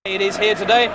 It is here today,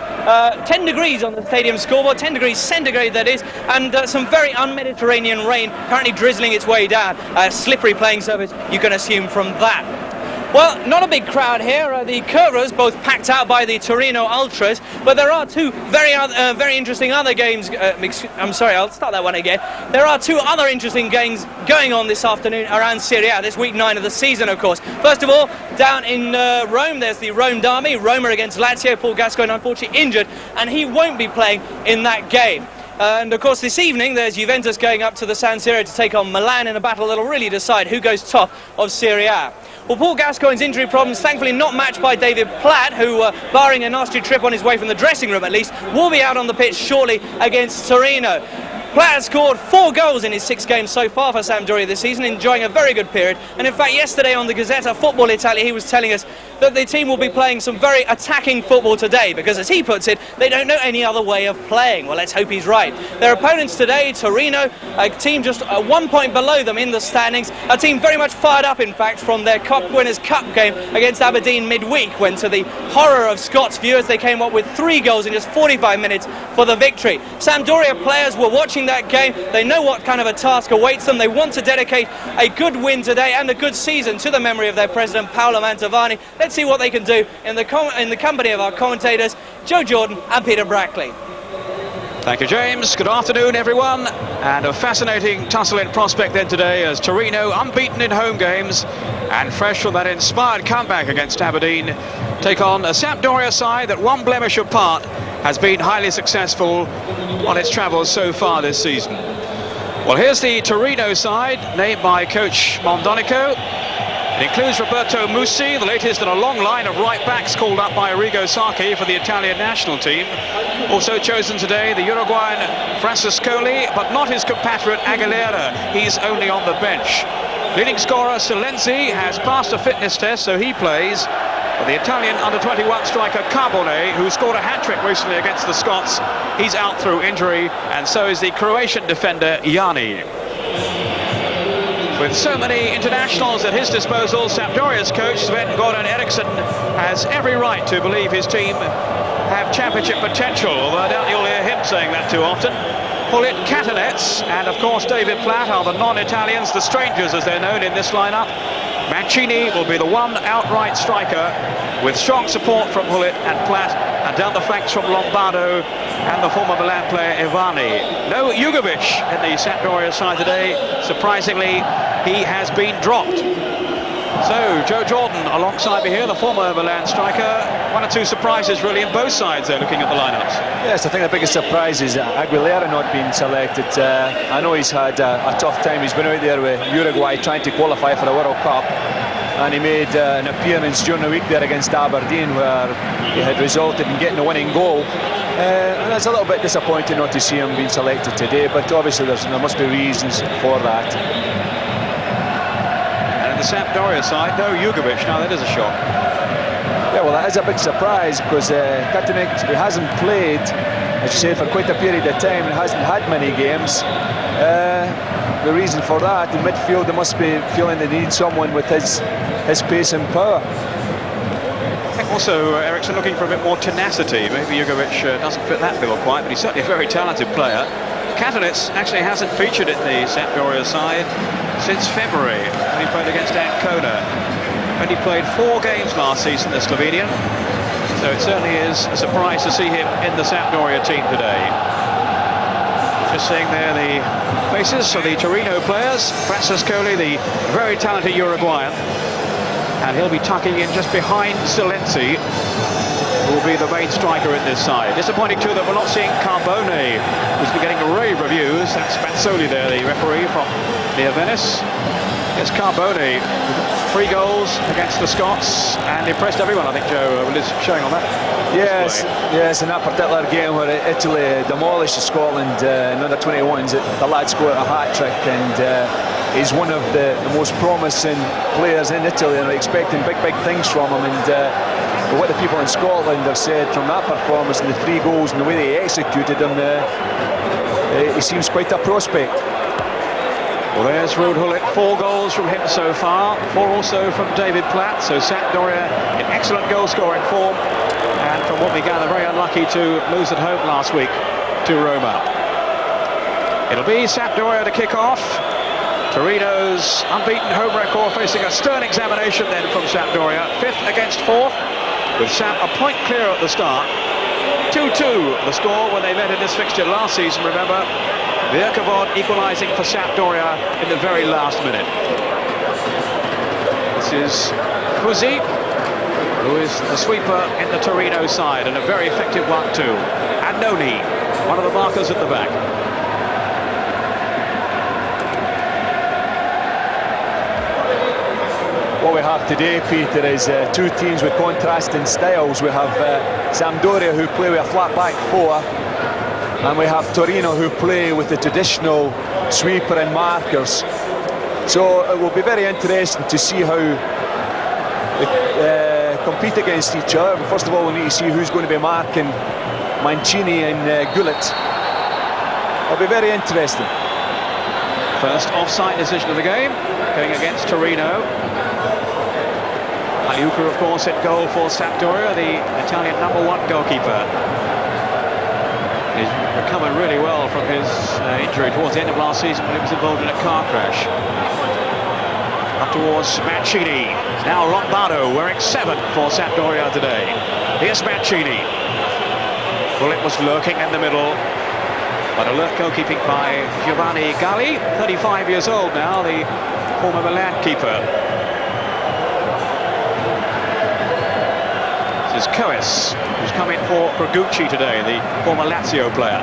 10 degrees on the stadium scoreboard, 10 degrees centigrade that is, and some very un-Mediterranean rain currently drizzling its way down. Slippery playing surface, you can assume from that. Well, not a big crowd here. The Curvers both packed out by the Torino Ultras, but there are two very interesting other games. I'm sorry, I'll start that one again. There are two other interesting games going on this afternoon around Serie A, this week 9 of the season, of course. First of all, down in Rome, there's the Rome derby. Roma against Lazio. Paul Gascoigne unfortunately injured, and he won't be playing in that game. And of course this evening there's Juventus going up to the San Siro to take on Milan in a battle that'll really decide who goes top of Serie A. Well, Paul Gascoigne's injury problems thankfully not matched by David Platt, who, barring a nasty trip on his way from the dressing room at least, will be out on the pitch shortly against Torino. Platt has scored 4 goals in his 6 games so far for Sampdoria this season, enjoying a very good period. And in fact, yesterday on the Gazzetta Football Italia, he was telling us that the team will be playing some very attacking football today, because as he puts it, they don't know any other way of playing. Well, let's hope he's right. Their opponents today, Torino, a team just 1 point below them in the standings, a team very much fired up, in fact, from their Cup Winners' Cup game against Aberdeen midweek, when to the horror of Scots viewers, they came up with 3 goals in just 45 minutes for the victory. Sampdoria players were watching that game. They know what kind of a task awaits them. They want to dedicate a good win today and a good season to the memory of their president, Paolo Mantovani. Let's see what they can do in the company of our commentators, Joe Jordan and Peter Brackley. Thank you, James. Good afternoon, everyone. And a fascinating tussle in prospect then today, as Torino, unbeaten in home games and fresh from that inspired comeback against Aberdeen, take on a Sampdoria side that, one blemish apart, has been highly successful on its travels so far this season. Well, here's the Torino side, named by coach Mondonico. It includes Roberto Musi, the latest in a long line of right-backs called up by Arrigo Sacchi for the Italian national team. Also chosen today, the Uruguayan Francescoli, but not his compatriot Aguilera. He's only on the bench. Leading scorer Silenzi has passed a fitness test, so he plays. But the Italian under-21 striker Carbone, who scored a hat-trick recently against the Scots, he's out through injury, and so is the Croatian defender Jani. With so many internationals at his disposal, Sampdoria's coach Sven-Goran Eriksson has every right to believe his team have championship potential, although I doubt you'll hear him saying that too often. Hullit, Catanets and of course David Platt are the non-Italians, the strangers as they're known in this lineup. Mancini will be the one outright striker, with strong support from Hullit and Platt, and down the flanks from Lombardo and the former Milan player Ivani. No Jugovic in the Sampdoria side today. Surprisingly, he has been dropped. So, Joe Jordan alongside me here, the former Milan striker. 1 or 2 surprises really in both sides there, looking at the lineups. Yes, I think the biggest surprise is Aguilera not being selected. I know he's had a tough time. He's been out there with Uruguay trying to qualify for the World Cup, and he made an appearance during the week there against Aberdeen, where he had resulted in getting the winning goal. And it's a little bit disappointing not to see him being selected today, but obviously there must be reasons for that. The Sampdoria side, no Jugovic. Now that is a shock. Yeah, well, that is a big surprise, because Katanec, he hasn't played, as you say, for quite a period of time and hasn't had many games. The reason for that, in midfield, they must be feeling they need someone with his pace and power. I think also Eriksson looking for a bit more tenacity. Maybe Jugovic doesn't fit that bill quite, but he's certainly a very talented player. Katanec actually hasn't featured in the Sampdoria side since February, when he played against Ancona. And he played 4 games last season, the Slovenian. So it certainly is a surprise to see him in the Sampdoria team today. Just seeing there the faces of the Torino players. Francescoli, the very talented Uruguayan. And he'll be tucking in just behind Silenzi, who will be the main striker in this side. Disappointing too that we're not seeing Carbone, who's been getting rave reviews. That's Spazzoli there, the referee from near Venice. Yes, Carbone, 3 goals against the Scots and impressed everyone, I think, Joe, is showing on that. Yes, in that particular game where Italy demolished Scotland in under-21s, the lad scored a hat-trick, and he's one of the most promising players in Italy, and we're expecting big things from him. And what the people in Scotland have said from that performance and the 3 goals and the way they executed them, he seems quite a prospect. Well, there's Ruud Hullit, 4 goals from him so far, 4 also from David Platt. So Sampdoria in excellent goal-scoring form. And from what we gather, very unlucky to lose at home last week to Roma. It'll be Sampdoria to kick off. Torino's unbeaten home record facing a stern examination then from Sampdoria. 5th against 4th, with Samp a point clear at the start. 2-2 the score when they met in this fixture last season, remember. Virkavod equalising for Sampdoria in the very last minute. This is Fuzzi, who is the sweeper in the Torino side, and a very effective one too. Annoni, one of the markers at the back. What we have today, Peter, is two teams with contrasting styles. We have Sampdoria, who play with a flat back four, and we have Torino, who play with the traditional sweeper and markers. So it will be very interesting to see how they compete against each other. But first of all, we need to see who's going to be marking Mancini and Gullit. It'll be very interesting. First offside decision of the game, going against Torino. Aliuka, of course, in goal for Sampdoria, the Italian #1 goalkeeper. He's recovered really well from his injury towards the end of last season when he was involved in a car crash. Up towards Mancini. Now Lombardo wearing 7 for Sampdoria today. Here's Mancini. Bullet was lurking in the middle, but alert goalkeeping by Giovanni Galli, 35 years old now, the former Milan keeper. This is Coes, who's come in for Bragucci today, the former Lazio player.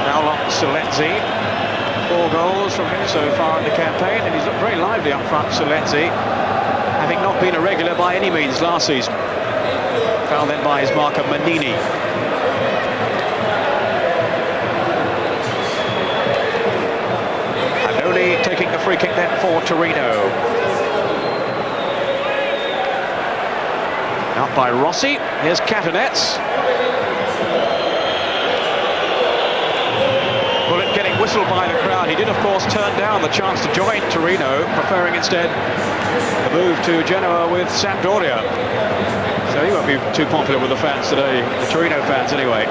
Now on Solenzi. 4 goals from him so far in the campaign, and he's looked very lively up front, Solenzi, having not been a regular by any means last season. Fouled then by his marker Manini. Annoni taking the free kick then for Torino. Out by Rossi. Here's Catanets. Bullet getting whistled by the crowd. He did, of course, turn down the chance to join Torino, preferring instead the move to Genoa with Sampdoria. So he won't be too popular with the fans today, the Torino fans anyway.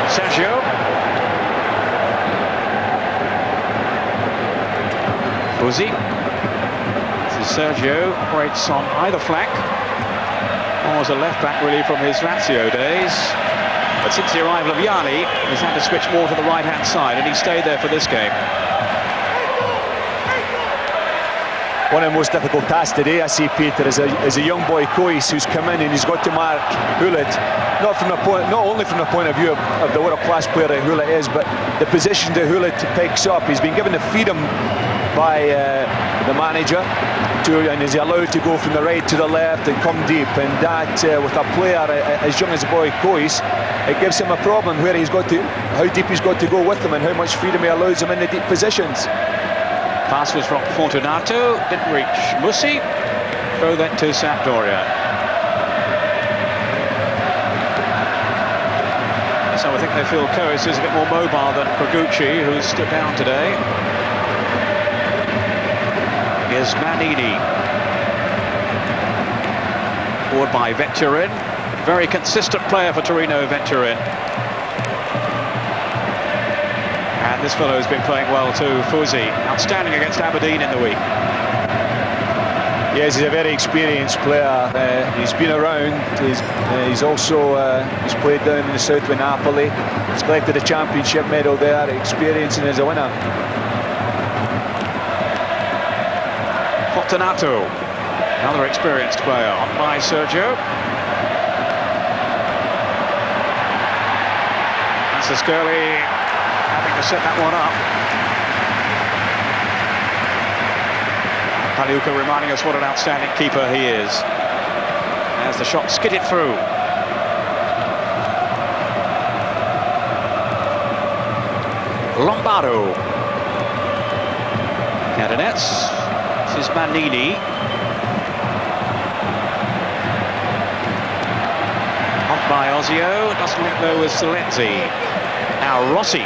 Sergio. Fuzzi. This is Sergio, operates on either flank, or as a left back really from his Lazio days. But since the arrival of Yanni, he's had to switch more to the right-hand side, and he stayed there for this game. One of the most difficult tasks today, I see, Peter, is a young boy, Coes, who's come in and he's got to mark Gullit, not only from the point of view of the world-class player that Gullit is, but the position that Gullit picks up. He's been given the freedom by the manager, and is allowed to go from the right to the left and come deep, and that with a player as young as the boy Coes, it gives him a problem where he's got to, how deep he's got to go with them and how much freedom he allows him in the deep positions. Pass was from Fortunato, didn't reach Mussi. Throw that to Sampdoria. So I think they feel Coes is a bit more mobile than Bragucci, who's stood down today. Here's Manini. Forward by Venturin. Very consistent player for Torino, Venturin. And this fellow has been playing well too, Fuzzi. Outstanding against Aberdeen in the week. Yes, he's a very experienced player. He's been around. He's also he's played down in the south with Napoli. He's collected a championship medal there. Experiencing as a winner. Fortunato, another experienced player, on by Sergio. That's Gurley having to set that one up. Aliuka reminding us what an outstanding keeper he is. As the shot skidded through. Lombardo. Catanets. This is Manini. Off by Ozio. Doesn't let go with Solenzi. Now Rossi.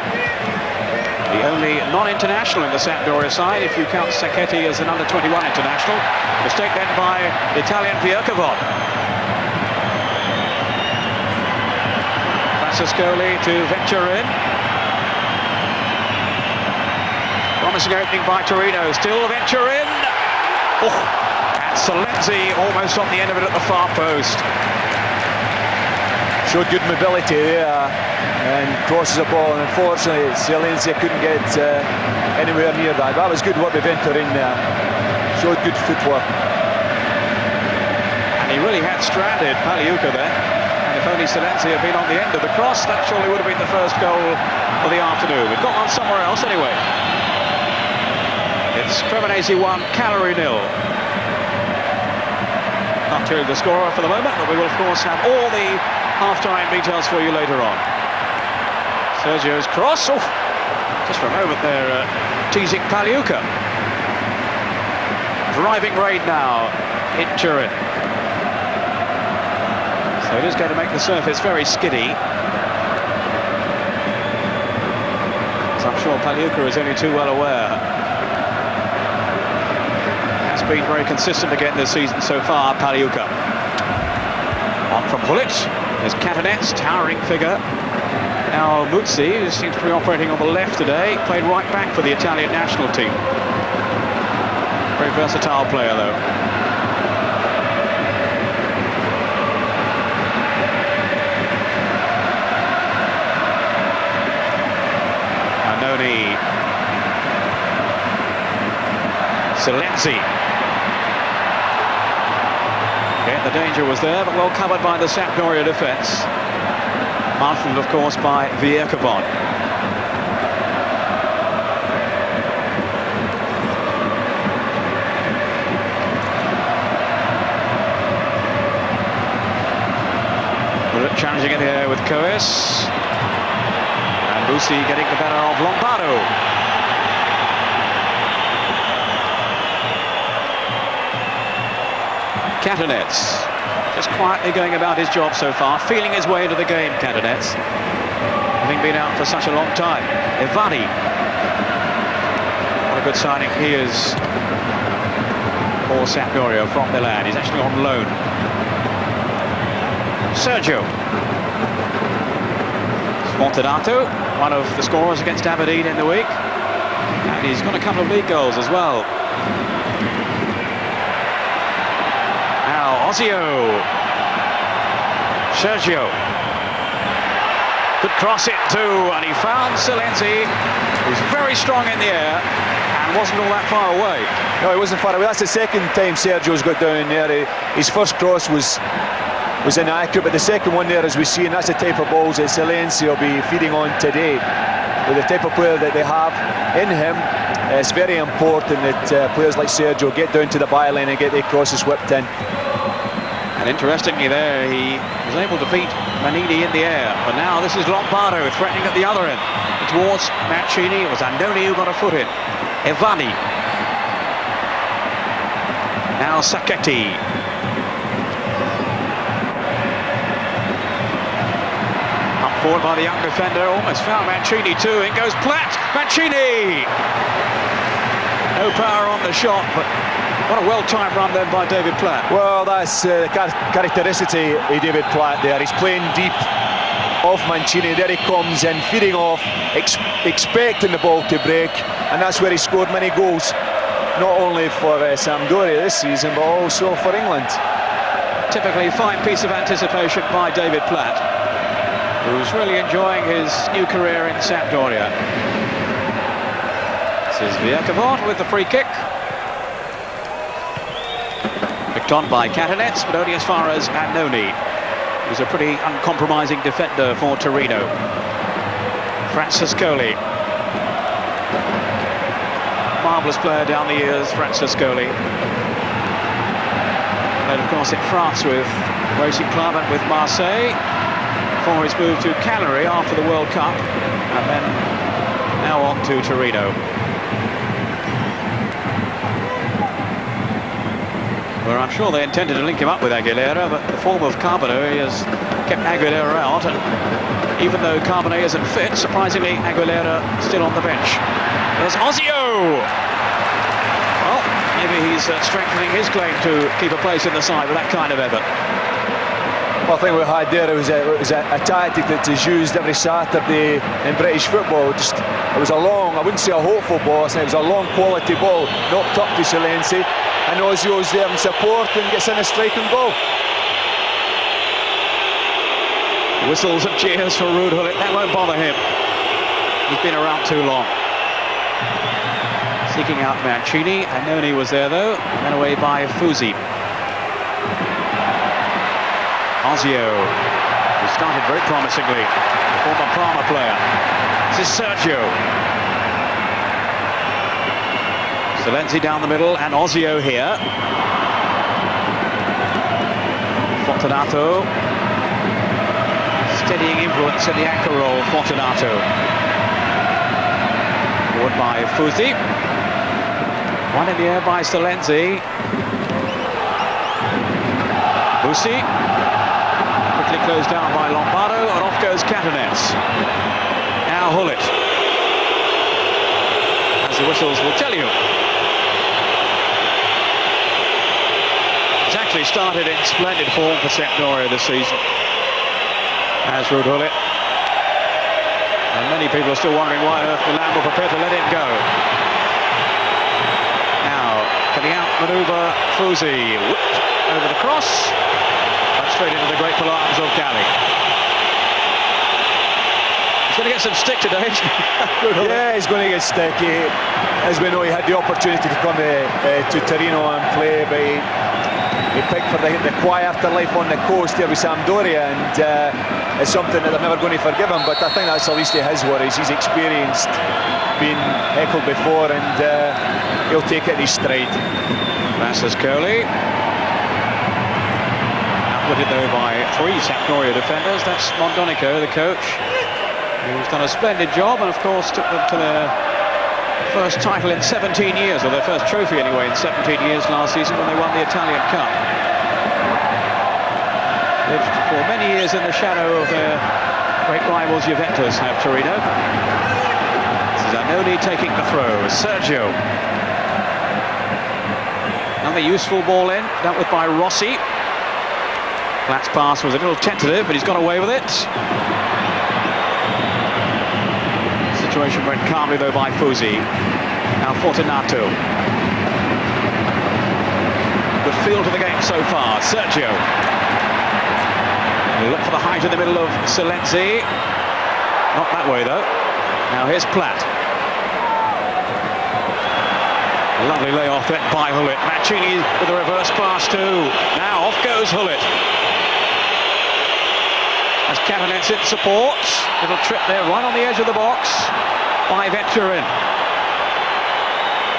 The only non-international in the Sampdoria side, if you count Sacchetti as an under-21 international. Mistake then by the Italian Vierkovod. Francescoli to venture in. Promising opening by Torino, still venture in. Oh, and Salenzi almost on the end of it at the far post. Showed good mobility there and crosses the ball, and unfortunately Salenzi couldn't get anywhere near that. That was good work with Venturin there. Showed good footwork. And he really had stranded Paliuca there. And if only Salenzi had been on the end of the cross, that surely would have been the first goal of the afternoon. We've got one somewhere else anyway. It's Cremonese 1, Cagliari 0. Not to the scorer for the moment, but we will of course have all the half-time details for you later on. Sergio's cross, oh, just for a moment there, teasing Paliuca. Driving rain now in Turin. So it is going to make the surface very skiddy. As I'm sure Paliuca is only too well aware. Has been very consistent again this season so far, Paliuca. On from Hullet. There's Catanets, towering figure. Now Muzzi, who seems to be operating on the left today, played right back for the Italian national team. Very versatile player, though. Annoni. Salenzi. Yeah, the danger was there, but well covered by the Sampdoria defence. Marshalled, of course, by Vierkovod. Challenging in the air with Coes. And Busi getting the better of Lombardo. Catanets just quietly going about his job so far, feeling his way into the game, Catanets, having been out for such a long time. Evani, what a good signing he is for Sampdoria from Milan. He's actually on loan. Sergio Sfortunato, one of the scorers against Aberdeen in the week, and he's got a couple of league goals as well. Now Ozio, Sergio could cross it too, and he found Salenzi, who's very strong in the air and wasn't all that far away. No, he wasn't far away. That's the second time Sergio's got down there. His first cross was inaccurate, but the second one there, as we see, and that's the type of balls that Salenzi will be feeding on today. With the type of player that they have in him, it's very important that players like Sergio get down to the byline and get their crosses whipped in. And interestingly there, he was able to beat Manini in the air, but now this is Lombardo threatening at the other end. Towards Mancini, it was Annoni who got a foot in. Evani. Now Sacchetti. Forward by the young defender, almost found Mancini too. In goes Platt. Mancini! No power on the shot, but what a well-timed run then by David Platt. Well, that's the characteristic of David Platt there. He's playing deep off Mancini. There he comes in, feeding off, expecting the ball to break, and that's where he scored many goals, not only for Sampdoria this season, but also for England. Typically fine piece of anticipation by David Platt, who's really enjoying his new career in Sampdoria. This is Vierkovod with the free kick. Picked on by Catanets, but only as far as Annoni, who's a pretty uncompromising defender for Torino. Francescoli. Marvellous player down the years, Francescoli. Played, of course, in France with Racing Club and with Marseille, before his move to Cagliari after the World Cup, and then now on to Torino. Where I'm sure they intended to link him up with Aguilera, but the form of Carbonell, he has kept Aguilera out, and even though Carbonet isn't fit, surprisingly Aguilera still on the bench. There's Ozio! Well, maybe he's strengthening his claim to keep a place in the side with that kind of effort. Well, I think we had there, it was a tactic that is used every Saturday in British football. It was a long, I wouldn't say a hopeful ball, I say it was a long quality ball, knocked up to Silenzi, and Ozio's there in support and gets in a striking goal. Whistles and cheers for Ruud Gullit, that won't bother him. He's been around too long. Seeking out Mancini, Annoni was there though, ran away by Fusi. Ozio, who started very promisingly, the former Parma player. This is Sergio. Silenzi down the middle, and Ozio here. Fortunato. Steadying influence in the anchor role, Fortunato. Forward by Fusi. One in the air by Silenzi. Fusi. Quickly closed down by Lombardo, and off goes Catanets. Now Gullit. As the whistles will tell you. He's actually started in splendid form for Sampdoria this season. As Ruud Gullit. And many people are still wondering why on earth Milan were prepared to let him go. Now, can he outmaneuver Fusi? Whipped over the cross. But straight into the grateful arms of Galli. He's going to get some stick today. Yeah, he's going to get stick. As we know, he had the opportunity to come to Torino and play, but he picked for the quieter life on the coast here with Sampdoria, and it's something that they're never going to forgive him, but I think that's the least of his worries. He's experienced being heckled before, and he'll take it in his stride. Passes Curley. Outwitted though by three Sampdoria defenders. That's Mondonico, the coach, who's done a splendid job, and of course took them to their first title in 17 years, or their first trophy anyway in 17 years last season when they won the Italian Cup. Lived for many years in the shadow of their great rivals Juventus have Torino. This is Annoni taking the throw. Sergio. Another useful ball in, dealt with by Rossi. Platt's pass was a little tentative, but he's got away with it. Situation went calmly though by Fusi. Now Fortunato. Good feel to the game so far. Sergio. Look for the height in the middle of Silenzi. Not that way though. Now here's Platt. Lovely layoff then by Gullit. Mancini with a reverse pass too. Now off goes Gullit. As Catanets in support. Little trip there right on the edge of the box by Venturin.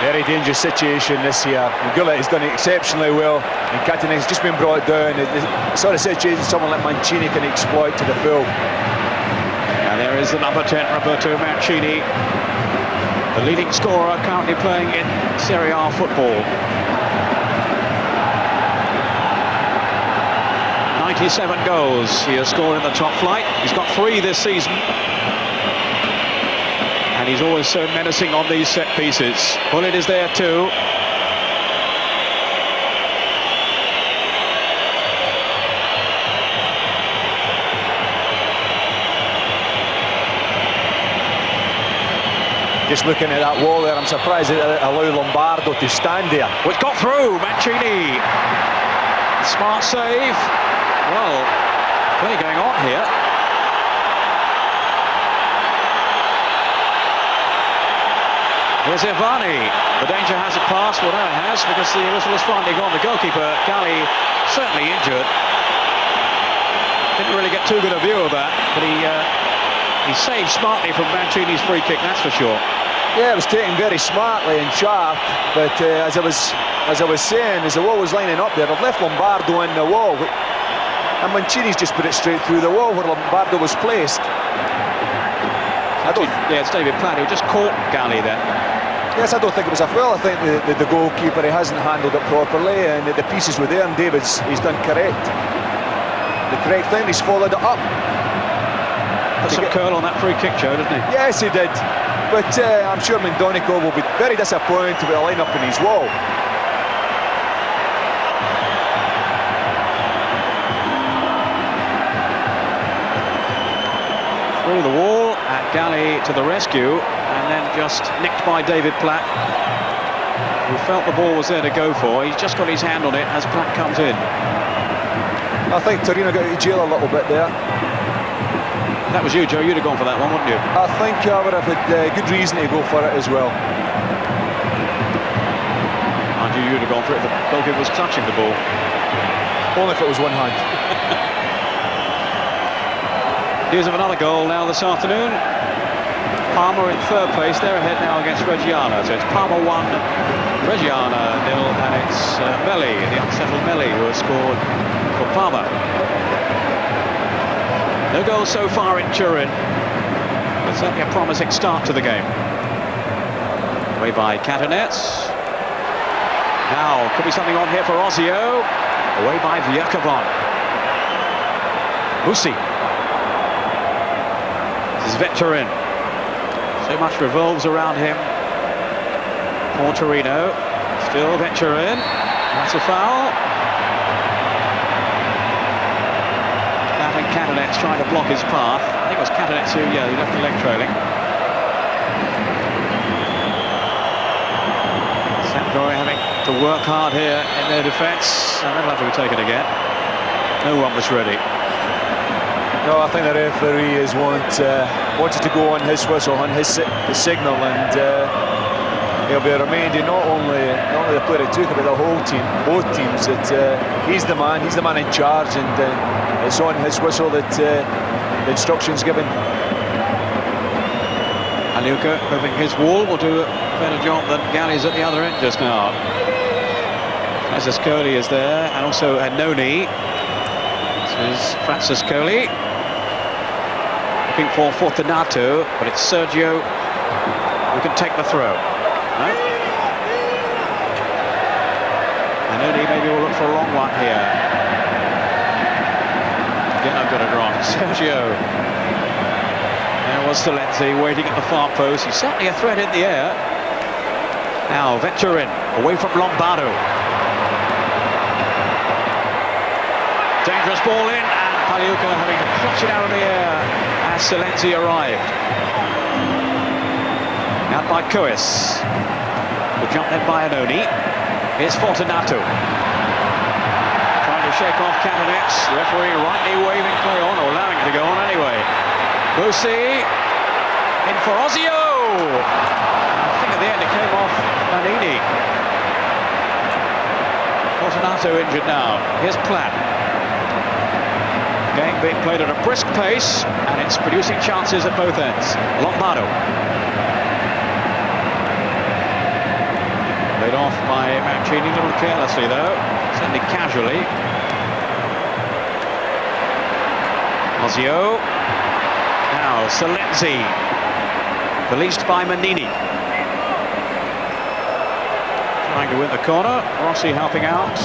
Very dangerous situation this year. Gullit has done it exceptionally well, and Catanets has just been brought down. The sort of situation someone like Mancini can exploit to the full. And there is the number 10, Roberto Mancini, the leading scorer currently playing in Serie A football. 97 goals he has scored in the top flight. He's got 3 this season. And he's always so menacing on these set pieces. Gullit is there too. Just looking at that wall there, I'm surprised it allowed Lombardo to stand there. Well, it's got through, Mancini. Smart save. Well, plenty going on here. Here's Ivani. The danger has it passed. Well, no, it has, because the whistle has finally gone. The goalkeeper, Galli, certainly injured. Didn't really get too good a view of that, but he saved smartly from Mancini's free kick, that's for sure. Yeah, it was taken very smartly and sharp, but as I was saying, as the wall was lining up there, I've left Lombardo in the wall, and Mancini's just put it straight through the wall where Lombardo was placed. Yeah, it's David Platt who just caught Galli there. Yes, I don't think it was a foul. I think the goalkeeper, he hasn't handled it properly, and the pieces were there, and he's done correct. the correct thing. He's followed it up. Put some curl on that free kick, Joe, didn't he? Yes, he did. But I'm sure Mendonico will be very disappointed with the line-up in his wall. Through the wall, and Galley to the rescue, and then just nicked by David Platt, who felt the ball was there to go for. He's just got his hand on it as Platt comes in. I think Torino got out of jail a little bit there. That was you, Joe. You'd have gone for that one, wouldn't you? I think I would have had good reason to go for it as well. And you'd have gone for it if the goalkeeper was clutching the ball. Only if it was one hand. News of another goal now this afternoon. Parma in third place. They're ahead now against Reggiana. So it's Parma 1, Reggiana 0, and it's Melli, the unsettled Melli, who has scored for Parma. No goals so far in Turin, but certainly a promising start to the game. Away by Catanets. Now, could be something on here for Ozio. Away by Vierkabon. Musi. This is Vetturin. So much revolves around him for Torino. Still Vetturin. That's a foul. And Catanets trying to block his path. I think it was Catanets who, he left the leg trailing. Sampdoria having to work hard here in their defence, and that'll have to be taken again. No one was ready. No, I think the referee has wanted to go on his whistle, on his signal, and he'll be reminding not only the player it took, but the whole team, both teams, that he's the man in charge, and it's on his whistle that the instructions given. Aluka hoping his wall will do a better job than Galli's at the other end just now. Francescoli is there, and also Annoni. This is Francescoli. Looking for Fortunato, but it's Sergio who can take the throw. No? Annoni maybe will look for a long one here. Again, I've got it wrong. Sergio. There was Salenzi waiting at the far post. He's certainly a threat in the air. Now Vetturin away from Lombardo. Dangerous ball in, and Pagliuca having to clutch it out of the air as Salenzi arrived. Out by Cois. The jump then by Annoni. Here's Fortunato. Trying to shake off Catanets. The referee rightly waving play on, or allowing it to go on anyway. Musi in for Ozio. I think at the end it came off Manini. Fortunato injured now. Here's Platt. Game being played at a brisk pace, and it's producing chances at both ends. Lombardo. Laid off by Mancini, a little carelessly though, certainly casually. Ozio. Now Salenzi, released by Manini. Trying to win the corner, Rossi helping out.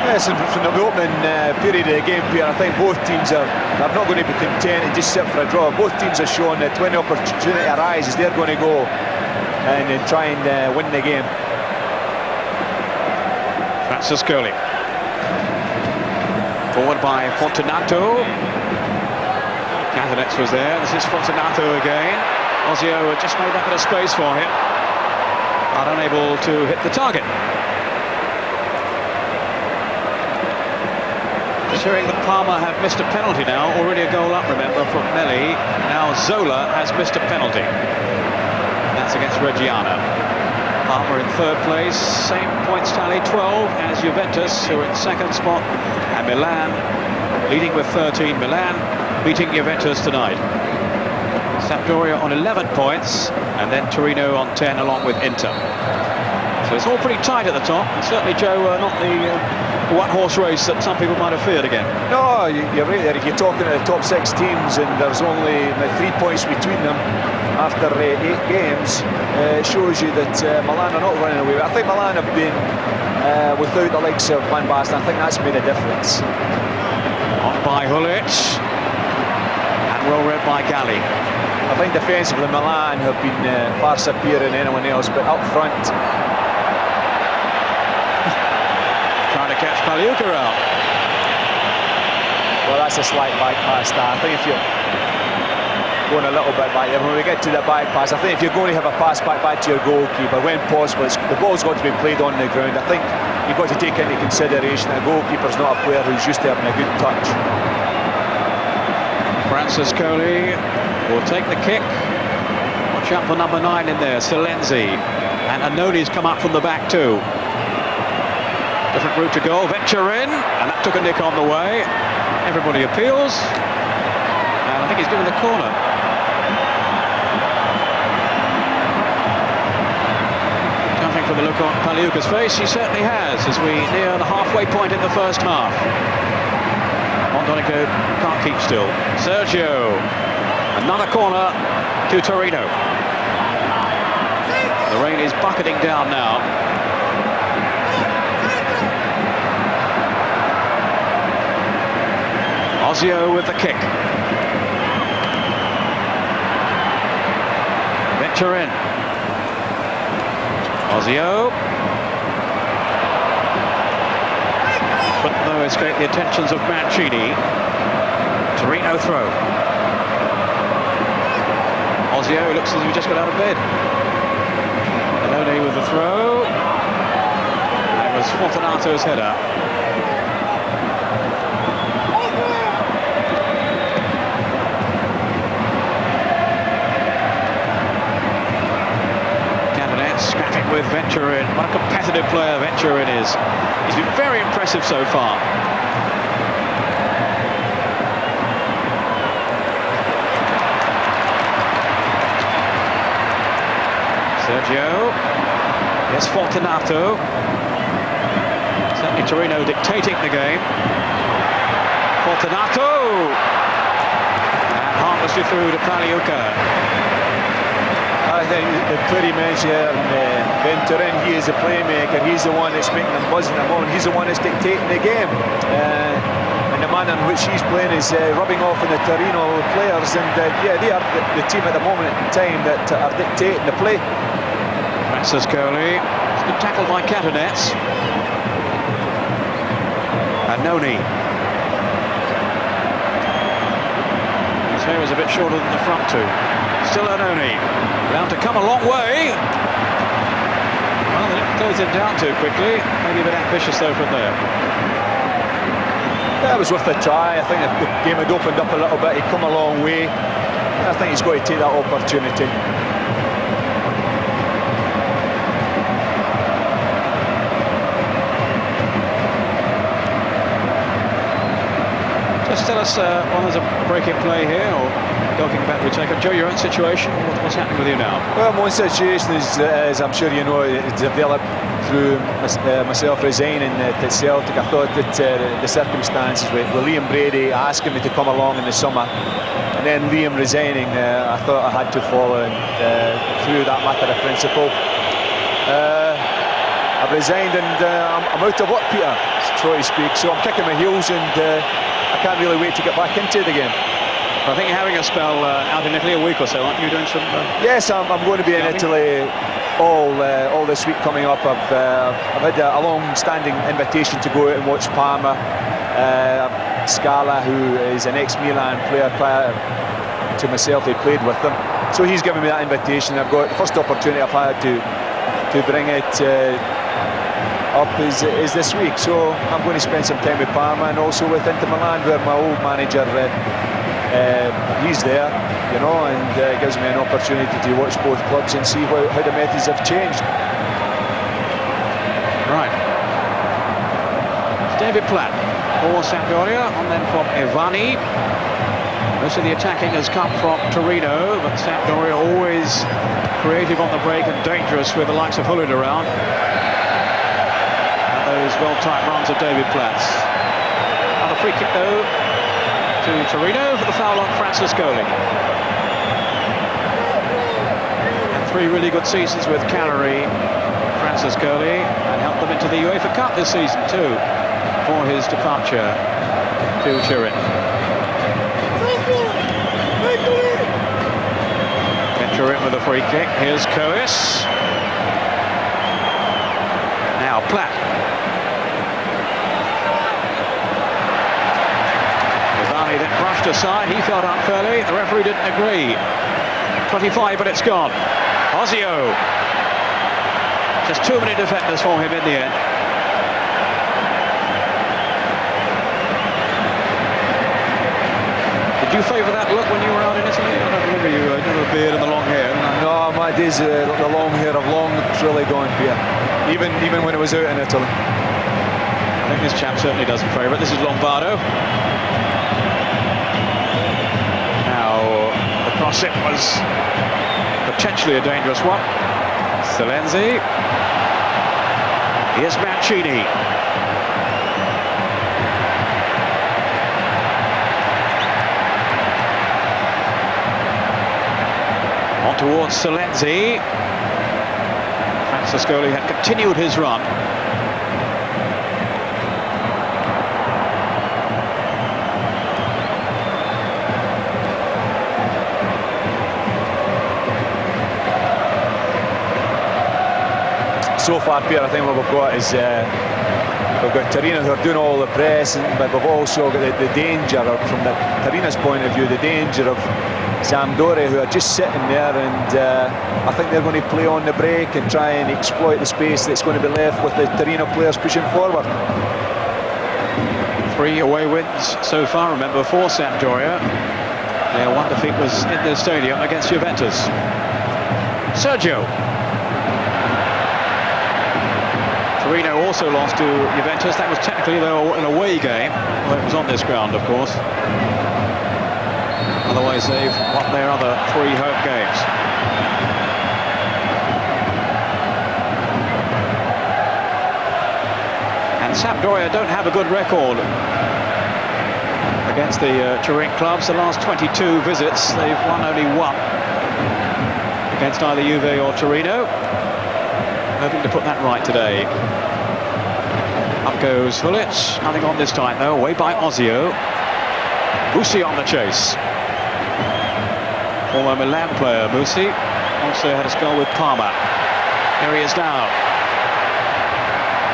Yes, and from the opening period of the game, Peter, I think both teams are not going to be content and just sit for a draw. Both teams are showing that when the opportunity arises, they're going to go and try and win the game. Francescoli. Forward by Fortunato. Catanets was there. This is Fortunato again. Ozio had just made that bit of space for him, but unable to hit the target. Just hearing that Parma have missed a penalty now. Already a goal up, remember, from Melli. Now Zola has missed a penalty. That's against Reggiana. Parma in third place, same points tally, 12 as Juventus, who are in second spot, and Milan leading with 13. Milan beating Juventus tonight. Sampdoria on 11 points, and then Torino on 10 along with Inter. So it's all pretty tight at the top. Certainly, Joe, not the one-horse race that some people might have feared again. No, you're right there. You're talking to the top 6 teams, and there's only 3 points between them. after 8 games shows you that Milan are not running away. I think Milan have been without the likes of Van Basten. I think that's made a difference. On by Hulic, and well read by Galli. I think defensively Milan have been far superior than anyone else, but up front... Trying to catch Paliuka out. Well, that's a slight back pass there. I think if you're going a little bit back there, when we get to the back pass, I think if you're going to have a pass back to your goalkeeper, when possible, the ball's got to be played on the ground. I think you've got to take into consideration that a goalkeeper's not a player who's used to having a good touch. Francis Coley will take the kick. Watch out for number 9 in there, Silenzi. And Annoni's come up from the back too. Different route to goal, Venturin, and that took a nick on the way. Everybody appeals, and I think he's given the corner. Judging from the look on Paliuka's face, he certainly has, as we near the halfway point in the first half. Mondonico can't keep still. Sergio, another corner to Torino. The rain is bucketing down now. Ozio with the kick. Venturin. Ozio. But no, escape the attentions of Mancini. Torino throw. Ozio looks as if he just got out of bed. Annoni with the throw. And it was Fortunato's header. Scrapping with Venturin. What a competitive player Venturin is. He's been very impressive so far. Sergio. Yes, Fortunato. Certainly Torino dictating the game. Fortunato. And harmlessly through to Paliuka. I think the player he mentioned here, Venturin, he is a playmaker. He's the one that's making them buzz in the moment. He's the one that's dictating the game. And the manner in which he's playing is rubbing off on the Torino players. And yeah, they are the team at the moment in time that are dictating the play. Francis Coley. It's been tackled by Catanets. Annoni. His hair is a bit shorter than the front two. Still Annoni. Bound to come a long way. Well, they didn't close him down too quickly. Maybe a bit ambitious though from there. Yeah, it was worth a try. I think the game had opened up a little bit. He'd come a long way. I think he's got to take that opportunity. Just tell us when there's a break in play here, or talking about the attacker. Joe, your own situation, what's happening with you now? Well, my own situation is, as I'm sure you know, it developed through myself resigning at Celtic. I thought that the circumstances with Liam Brady asking me to come along in the summer, and then Liam resigning, I thought I had to follow through that matter of principle. I've resigned and I'm out of work, Peter, so to speak, so I'm kicking my heels and I can't really wait to get back into it again. I think you're having a spell out in Italy, a week or so, aren't you, doing some... Yes, I'm going to be in Italy all this week coming up. I've had a long-standing invitation to go out and watch Parma. Scala, who is an ex-Milan player prior to myself, he played with them. So he's given me that invitation. I've got the first opportunity I've had to bring it up is this week. So I'm going to spend some time with Parma and also with Inter Milan, where my old manager he's there, you know, and it gives me an opportunity to watch both clubs and see how the methods have changed. Right. David Platt for Sampdoria, and then from Evani. Most of the attacking has come from Torino, but Sampdoria always creative on the break and dangerous with the likes of Hullin around. And those well-timed runs of David Platt. Another free kick though to Torino for the foul on Francis Coley. 3 really good seasons with Cagliari, Francescoli, and helped them into the UEFA Cup this season too, for his departure to Turin. Turin with a free kick. Here's Coes. Now Platt. Ivani then brushed aside. He felt unfairly. The referee didn't agree. 25 minutes gone. Ozio. Just too many defenders for him in the end. Did you favour that look when you were out in Italy? I don't remember you. I never beard and the long hair. No, my days the long hair have long really gone here. Even when it was out in Italy. I think this chap certainly doesn't favour it. This is Lombardo. Now, the cross-it was potentially a dangerous one. Selenzi. Here's Mancini. On towards Selenzi. Francescoli had continued his run. So far, Peter, I think what we've got is we've got Torino who are doing all the press, but we've also got the danger of, from the Torino's point of view, the danger of Sampdoria, who are just sitting there, and I think they're going to play on the break and try and exploit the space that's going to be left with the Torino players pushing forward. 3 away wins so far, remember, for Sampdoria. Their one defeat was in their stadium against Juventus. Sergio. Torino also lost to Juventus. That was technically an away game. Well, it was on this ground, of course. Otherwise, they've won their other 3 home games. And Sampdoria don't have a good record against the Turin clubs. The last 22 visits, they've won only 1 against either Juve or Torino. Hoping to put that right today. Up goes Hulic. Nothing on this time, though. Away by Ozio. Musi on the chase. Former Milan player, Musi. Also had a spell with Parma. Here he is now.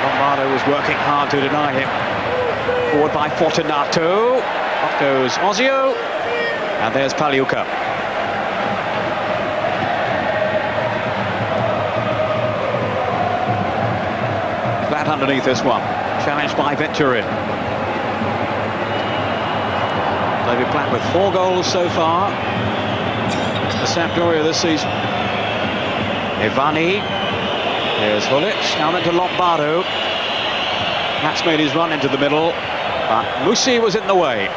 Lombardo was working hard to deny him. Forward by Fortunato. Up goes Ozio. And there's Pagliuca. Flat underneath this one. Challenged by Venturin. David Platt with 4 goals so far for Sampdoria this season. Ivani. Here's Hulic. Now then to Lombardo. Platt's made his run into the middle, but Musi was in the way.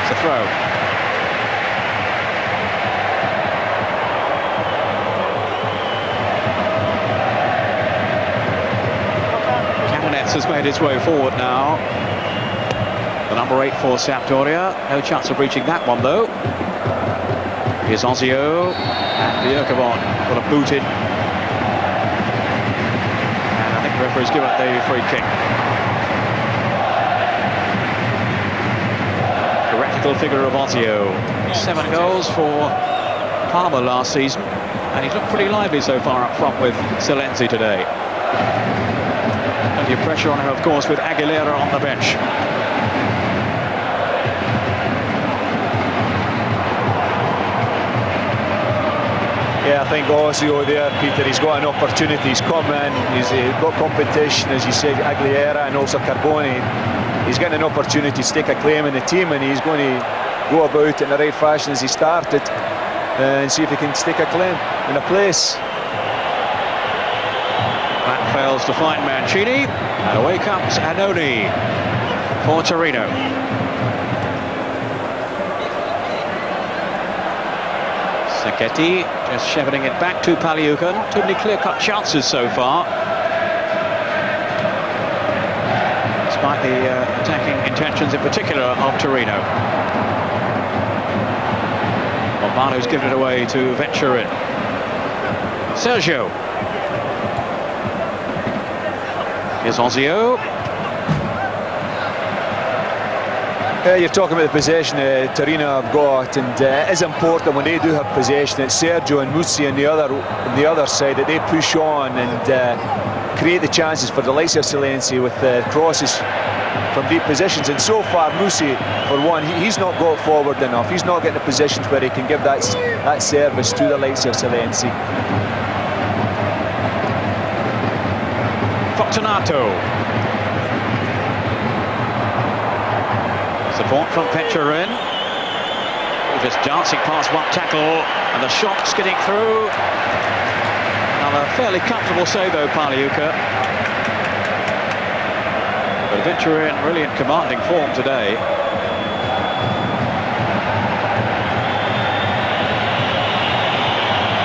It's a throw. Has made his way forward now. The number 8 for Sampdoria. No chance of reaching that one, though. Here's Ozio. And Bjerkavon got a boot in. And I think the referee's given it the free kick. Theoretical figure of Ozio. 7 goals for Parma last season. And he's looked pretty lively so far up front with Selenzi today. Plenty of pressure on him, of course, with Aguilera on the bench. Yeah, I think Ozio there, Peter, he's got an opportunity. He's come in, he's got competition, as you say, Aguilera and also Carboni. He's getting an opportunity to stake a claim in the team, and he's going to go about it in the right fashion as he started and see if he can stake a claim in a place. That fails to find Mancini, and away comes Annoni for Torino. Sacchetti just shepherding it back to Pagliuca. Not too many clear-cut chances so far, despite the attacking intentions in particular of Torino. Lombardo's given it away to Venturin. Sergio. Here's Ozio. You're talking about the possession Torino have got, and it is important when they do have possession. It's Sergio and Musi on the other side that they push on and create the chances for the likes of Silenzi with crosses from deep positions. And so far, Musi, for one, he's not got forward enough. He's not getting the positions where he can give that service to the likes of Silenzi. Fortunato. Support from Venturin. Just dancing past one tackle, and the shot's getting through. Another fairly comfortable save though, Paliuca. But Venturin really in commanding form today.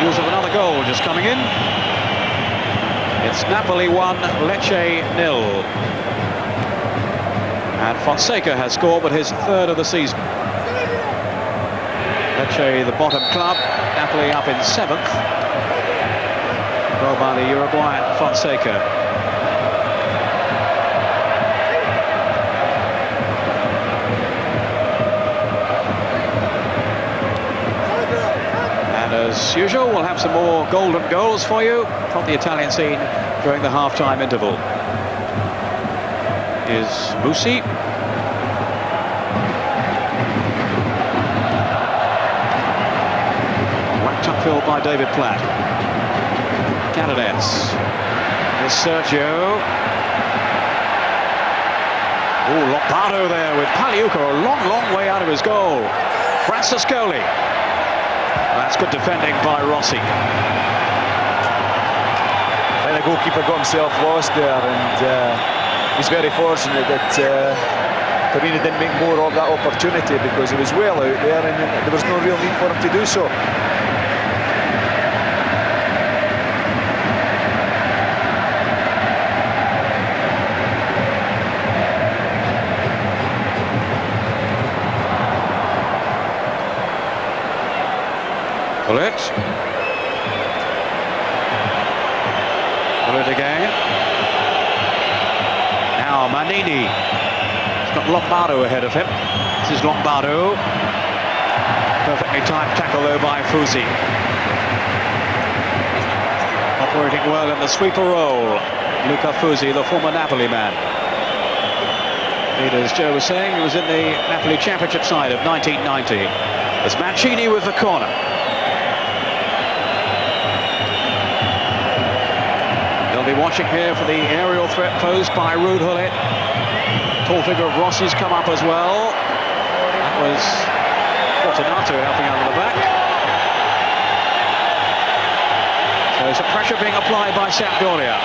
News of another goal just coming in. It's Napoli 1, Lecce 0. And Fonseca has scored, but his third of the season. Lecce, the bottom club. Napoli up in 7th. Goal by the Uruguayan Fonseca. And as usual, we'll have some more golden goals for you from the Italian scene during the half-time interval. Is Musi. Whacked upfield by David Platt. Candidates. Here's Sergio. Oh, Lombardo there with Paliuca a long way out of his goal. Francescoli. That's good defending by Rossi. And the goalkeeper got himself lost there, and he's very fortunate that Torino didn't make more of that opportunity, because he was well out there and there was no real need for him to do so. Bullet. Bullet again. Now Manini. He's got Lombardo ahead of him. This is Lombardo. Perfectly timed tackle though by Fusi. Operating well in the sweeper role. Luca Fusi, the former Napoli man. As Joe was saying, he was in the Napoli Championship side of 1990. There's Mancini with the corner. They'll be watching here for the aerial threat posed by Ruud Gullit. Tall figure of Rossi's come up as well. That was Fortunato helping out of the back. So some pressure being applied by Sampdoria.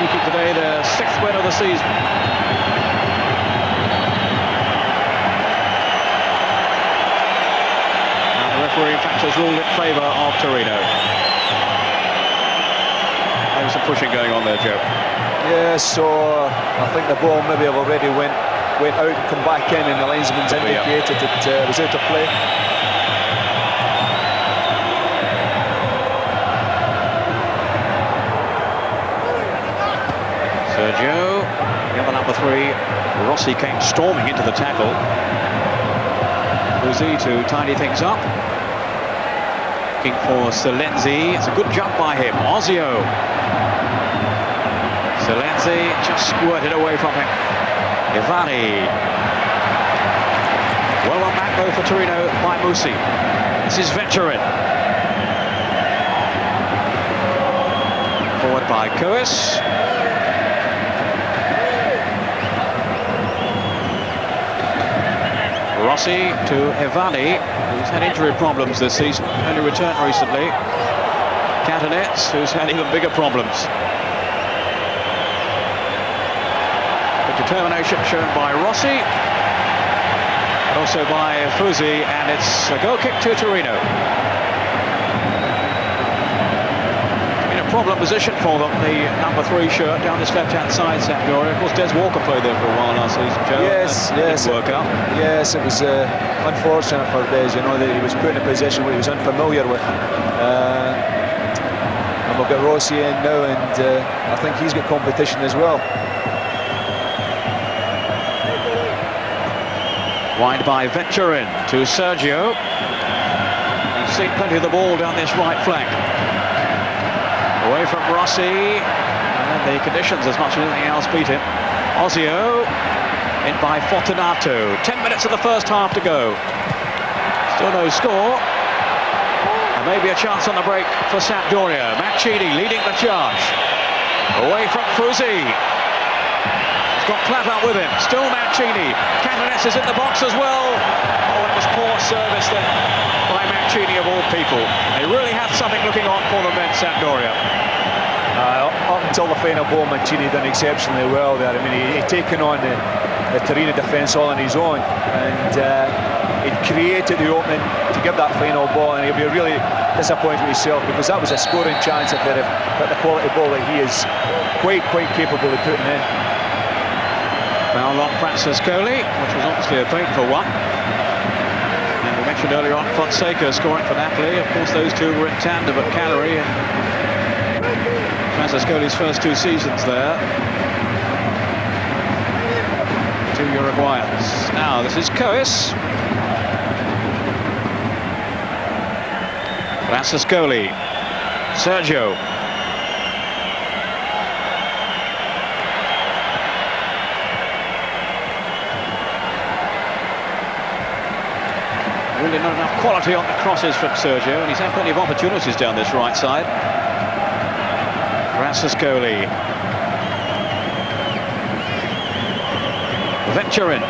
Seeking today their 6th win of the season. And the referee, in fact, has ruled in favour of Torino. There's some pushing going on there, Joe. Yeah, so I think the ball maybe have already went out and come back in, and the linesman's indicated it was out of play. Sergio, the other number 3. Rossi came storming into the tackle. Fusi to tidy things up. Looking for Silenzi. It's a good jump by him. Ozio. Silenzi just squirted away from him. Ivani. Well on back though for Torino by Musi. This is Venturin. Forward by Coes. Rossi to Ivani, who's had injury problems this season, only returned recently. Cantonets, who's had even bigger problems. Good determination shown by Rossi, but also by Fusi, and it's a goal kick to Torino. It's been a problem position for them, the number 3 shirt down this left-hand side, Sampdoria. Of course, Des Walker played there for a while last season, Joe. Yes, yes. Didn't work out. Yes, it was unfortunate for Des, you know, that he was put in a position where he was unfamiliar with. And we've got Rossi in now, and I think he's got competition as well. Wide by Venturin to Sergio. You've seen plenty of the ball down this right flank. Away from Rossi, and the conditions as much as anything else beat him. Ozio in by Fortunato. 10 minutes of the first half to go. Still no score. And maybe a chance on the break for Sampdoria. Mancini leading the charge. Away from Fusi. He's got Clapper with him. Still Mancini. Catanese is in the box as well. Oh, it was poor service then by Mancini of all people. They really had something looking on for them then, Sampdoria. Up until the final ball, Mancini done exceptionally well there. I mean, he'd taken on the Torino defence all on his own, and he'd created the opening to give that final ball, and he'll be really disappointed with himself, because that was a scoring chance if they'd have got the quality ball that he is quite capable of putting in. Foul on Francescoli, which was obviously a painful one. And we mentioned earlier on Fonseca scoring for Napoli. Of course, those two were in tandem at Cagliari, and Francescoli's first 2 seasons there. 2 Uruguayans. Now, this is Cois. Francescoli. Sergio. Really not enough quality on the crosses from Sergio, and he's had plenty of opportunities down this right side. Francescoli. Venturin.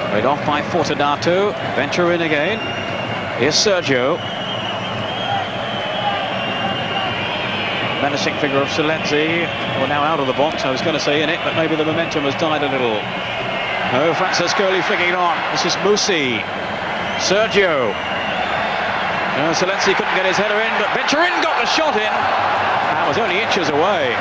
Played off by Fortunato. Venturin again. Here's Sergio. Menacing figure of Silenzi. Well, now out of the box. I was going to say in it, but maybe the momentum has died a little. Oh, Francescoli flicking it on. This is Musi. Sergio. No, Silenzi couldn't get his header in, but Venturin got the shot in. That was only inches away.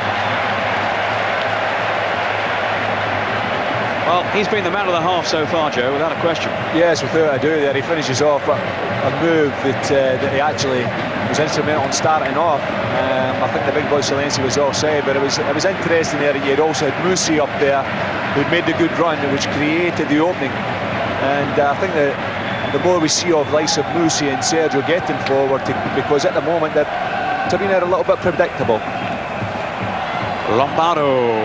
Well, he's been the man of the half so far, Joe, without a question. Yes, without a doubt there. He finishes off a move that he actually was instrumental in starting off. I think the big boy Silenzi was offside, but it was interesting there that you had also had Musi up there, who'd made the good run, which created the opening. And I think that the more we see of likes of Musi and Sergio getting forward, because at the moment that Torino are a little bit predictable. Lombardo.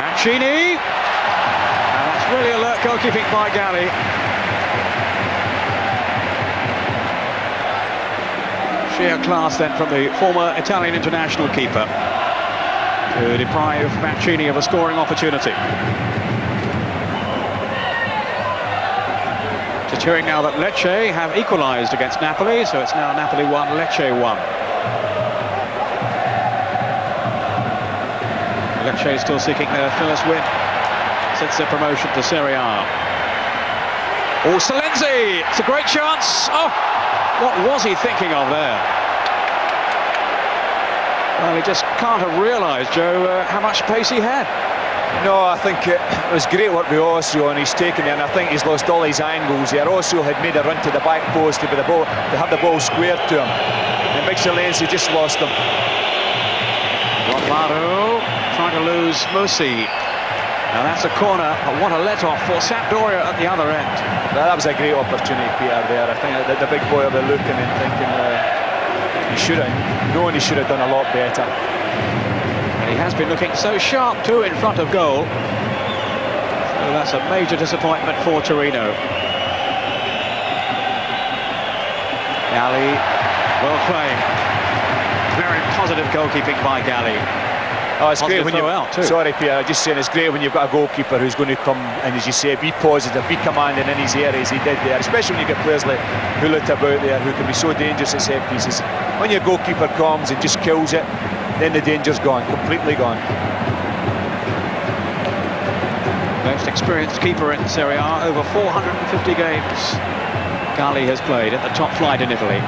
Mancini. And that's really alert goalkeeping by Galli. Sheer class then from the former Italian international keeper to deprive Mancini of a scoring opportunity. Just hearing now that Lecce have equalised against Napoli, so it's now Napoli 1, Lecce 1. Lecce still seeking their first win since their promotion to Serie A. Oh, Silenzi! It's a great chance! Oh, what was he thinking of there? Well, he just can't have realised, Joe, how much pace he had. No, I think it was great work with Ossio, and he's taken it, and I think he's lost all his angles here. Ossio had made a run to the back post to have the ball squared to him, and Big Silenzi just lost him. Lombardo trying to lose Musi. Now that's a corner, but what a let-off for Sampdoria at the other end. That was a great opportunity, Peter, there. I think that the big boy will be looking and thinking he should have done a lot better. And he has been looking so sharp too in front of goal. So that's a major disappointment for Torino. Galli, well played. Very positive goalkeeping by Galli. Oh, it's great when Sorry, Peter, I'm just saying it's great when you've got a goalkeeper who's going to come and, as you say, be positive, be commanding in his areas. He did there, especially when you get players like Hullet about there who can be so dangerous at set pieces. When your goalkeeper comes and just kills it, then the danger's gone, completely gone. Most experienced keeper in Serie A, over 450 games Galli has played at the top flight in Italy.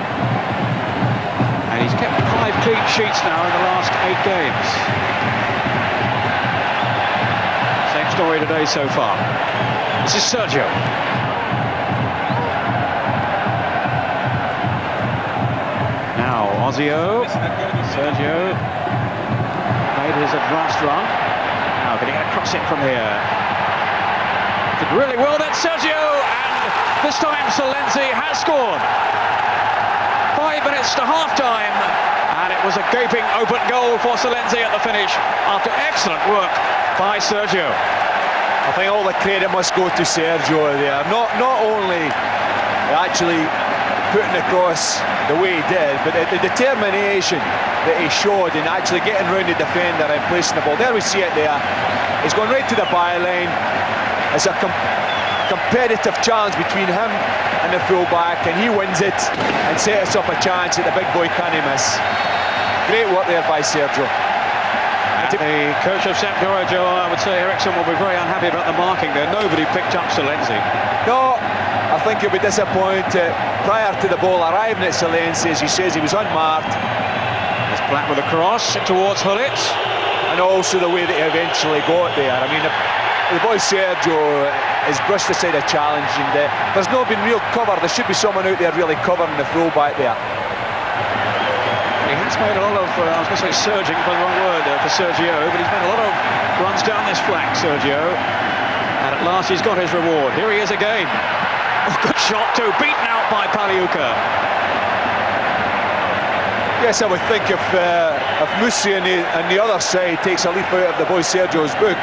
And he's kept 5 clean sheets now in the last 8 games. Same story today so far. This is Sergio. Now Ozio. Sergio made his advanced run. Now can he get across it from here? Did really well then, Sergio, and this time Salenzi has scored. 5 minutes to half-time, and it was a gaping open goal for Salenzi at the finish after excellent work by Sergio. I think all the credit must go to Sergio there. Not only actually putting across the way he did, but the determination that he showed in actually getting round the defender and placing the ball. There we see it there. He's gone right to the byline. It's a competitive challenge between him and the full-back, and he wins it and sets up a chance that the big boy can't miss. Great work there by Sergio. The coach of Sampdoria, Joe, I would say Eriksson will be very unhappy about the marking there. Nobody picked up Salenzi. No, I think he'll be disappointed. Prior to the ball arriving at Salenzi, as he says, he was unmarked. It's Black with a cross towards Hullet. And also the way that he eventually got there. I mean, the boy Sergio has brushed aside a challenge, and there's not been real cover. There should be someone out there really covering the full-back there. He has made a lot of, I was going to say surging, but the wrong word for Sergio, but he's made a lot of runs down this flank, Sergio. And at last he's got his reward. Here he is again. Oh, good shot too, beaten out by Paliuca. Yes, I would think if Musi on the other side takes a leaf out of the boy Sergio's book,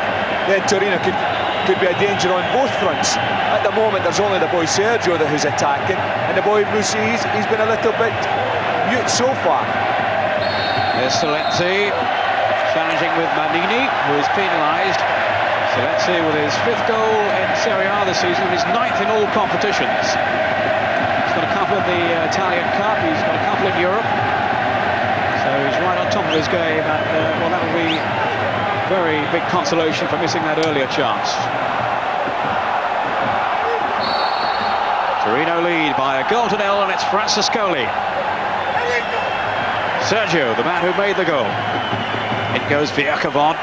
then Torino could be a danger on both fronts. At the moment, there's only the boy Sergio who's attacking, and the boy Musi, he's been a little bit mute so far. There's Salenzi challenging with Manini, who is penalised. Salenzi with his 5th goal in Serie A this season, his 9th in all competitions. He's got a couple in the Italian Cup, he's got a couple in Europe. So he's right on top of his game, and well, that will be very big consolation for missing that earlier chance. Torino lead by a goal to nil, and it's Francescoli. Sergio, the man who made the goal. It goes Viacavon.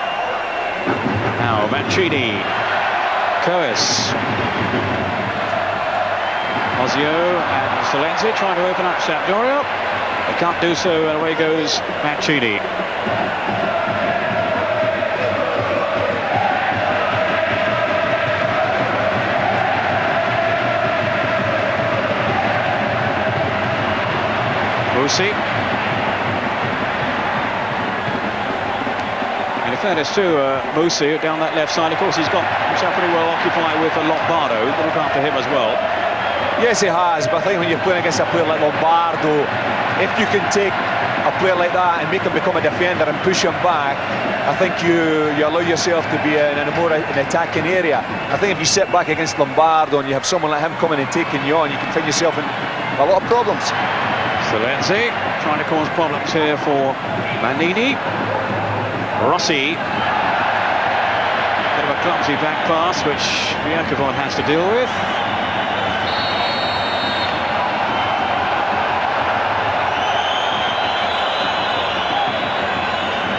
Now Mancini. Coes. Ozio and Salenzi trying to open up Sampdoria. They can't do so, and away goes Mancini. Musi. And in fairness to Musi down that left side, of course he's got himself pretty well occupied with Lombardo, to look after him as well. Yes, he has, but I think when you're playing against a player like Lombardo, if you can take a player like that and make him become a defender and push him back, I think you allow yourself to be in a more attacking area. I think if you sit back against Lombardo and you have someone like him coming and taking you on, you can find yourself in a lot of problems. Salenzi trying to cause problems here for Manini. Rossi. Bit of a clumsy back pass, which Viacavon has to deal with.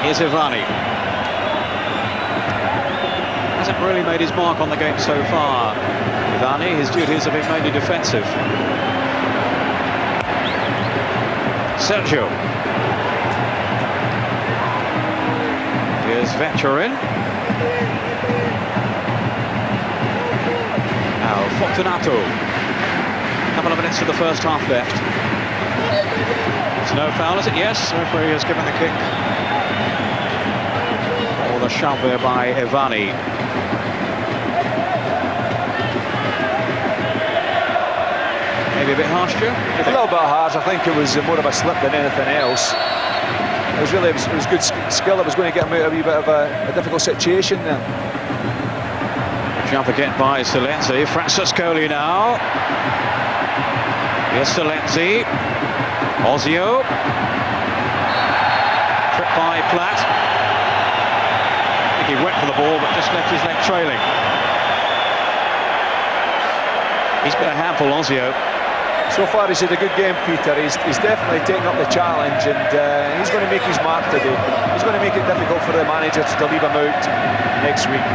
Here's Ivani. Hasn't really made his mark on the game so far. Ivani, his duties have been mainly defensive. Sergio. Here's Vetcherin. Now Fortunato. A couple of minutes of the first half left. It's no foul, is it? Yes, the referee has given the kick. The shove there by Ivani. Maybe a bit harsh, Joe? A little bit harsh. I think it was more of a slip than anything else. It was good skill that was going to get him out of a wee bit of a difficult situation there. Jump again by Salenzi. Francescoli now. Here's Salenzi. Ozio. Trip by Platt. He went for the ball, but just left his leg trailing. He's been a handful, Ozio. So far he's had a good game, Peter. He's definitely taken up the challenge, and he's going to make his mark today. He's going to make it difficult for the managers to leave him out next week.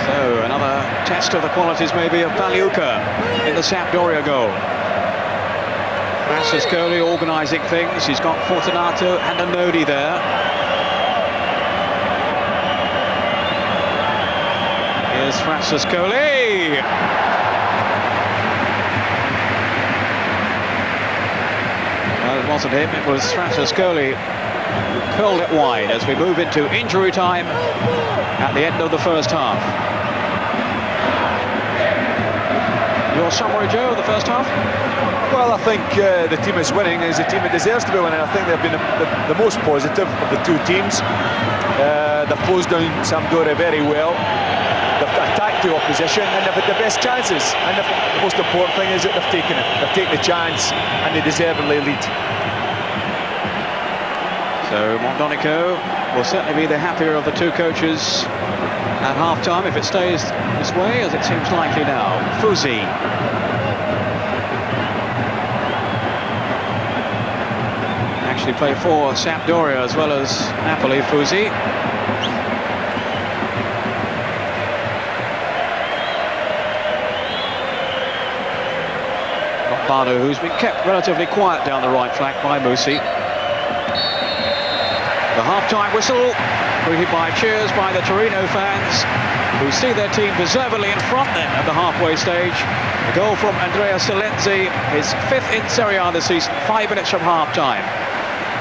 So another test of the qualities maybe of Baliuka in the Sampdoria goal. Francescoli organising things. He's got Fortunato and Anodi there. Here's Francescoli. Well, it wasn't him, it was Francescoli who curled it wide as we move into injury time at the end of the first half. Your summary, Joe, of the first half? Well, I think the team is winning. Is a team that deserves to be winning. I think they've been the most positive of the two teams. They've closed down Sampdoria very well. They've attacked the opposition and they've had the best chances. And the most important thing is that they've taken it. They've taken the chance and they deservedly lead. So Mondonico will certainly be the happier of the two coaches at half-time if it stays this way, as it seems likely now. Fusi. Actually played for Sampdoria as well as Napoli, Fusi. Lombardo, who's been kept relatively quiet down the right flank by Musi. The half-time whistle, greeted by cheers by the Torino fans, who see their team deservedly in front then at the halfway stage. A goal from Andrea Silenzi, his 5th in Serie A this season, 5 minutes from half-time.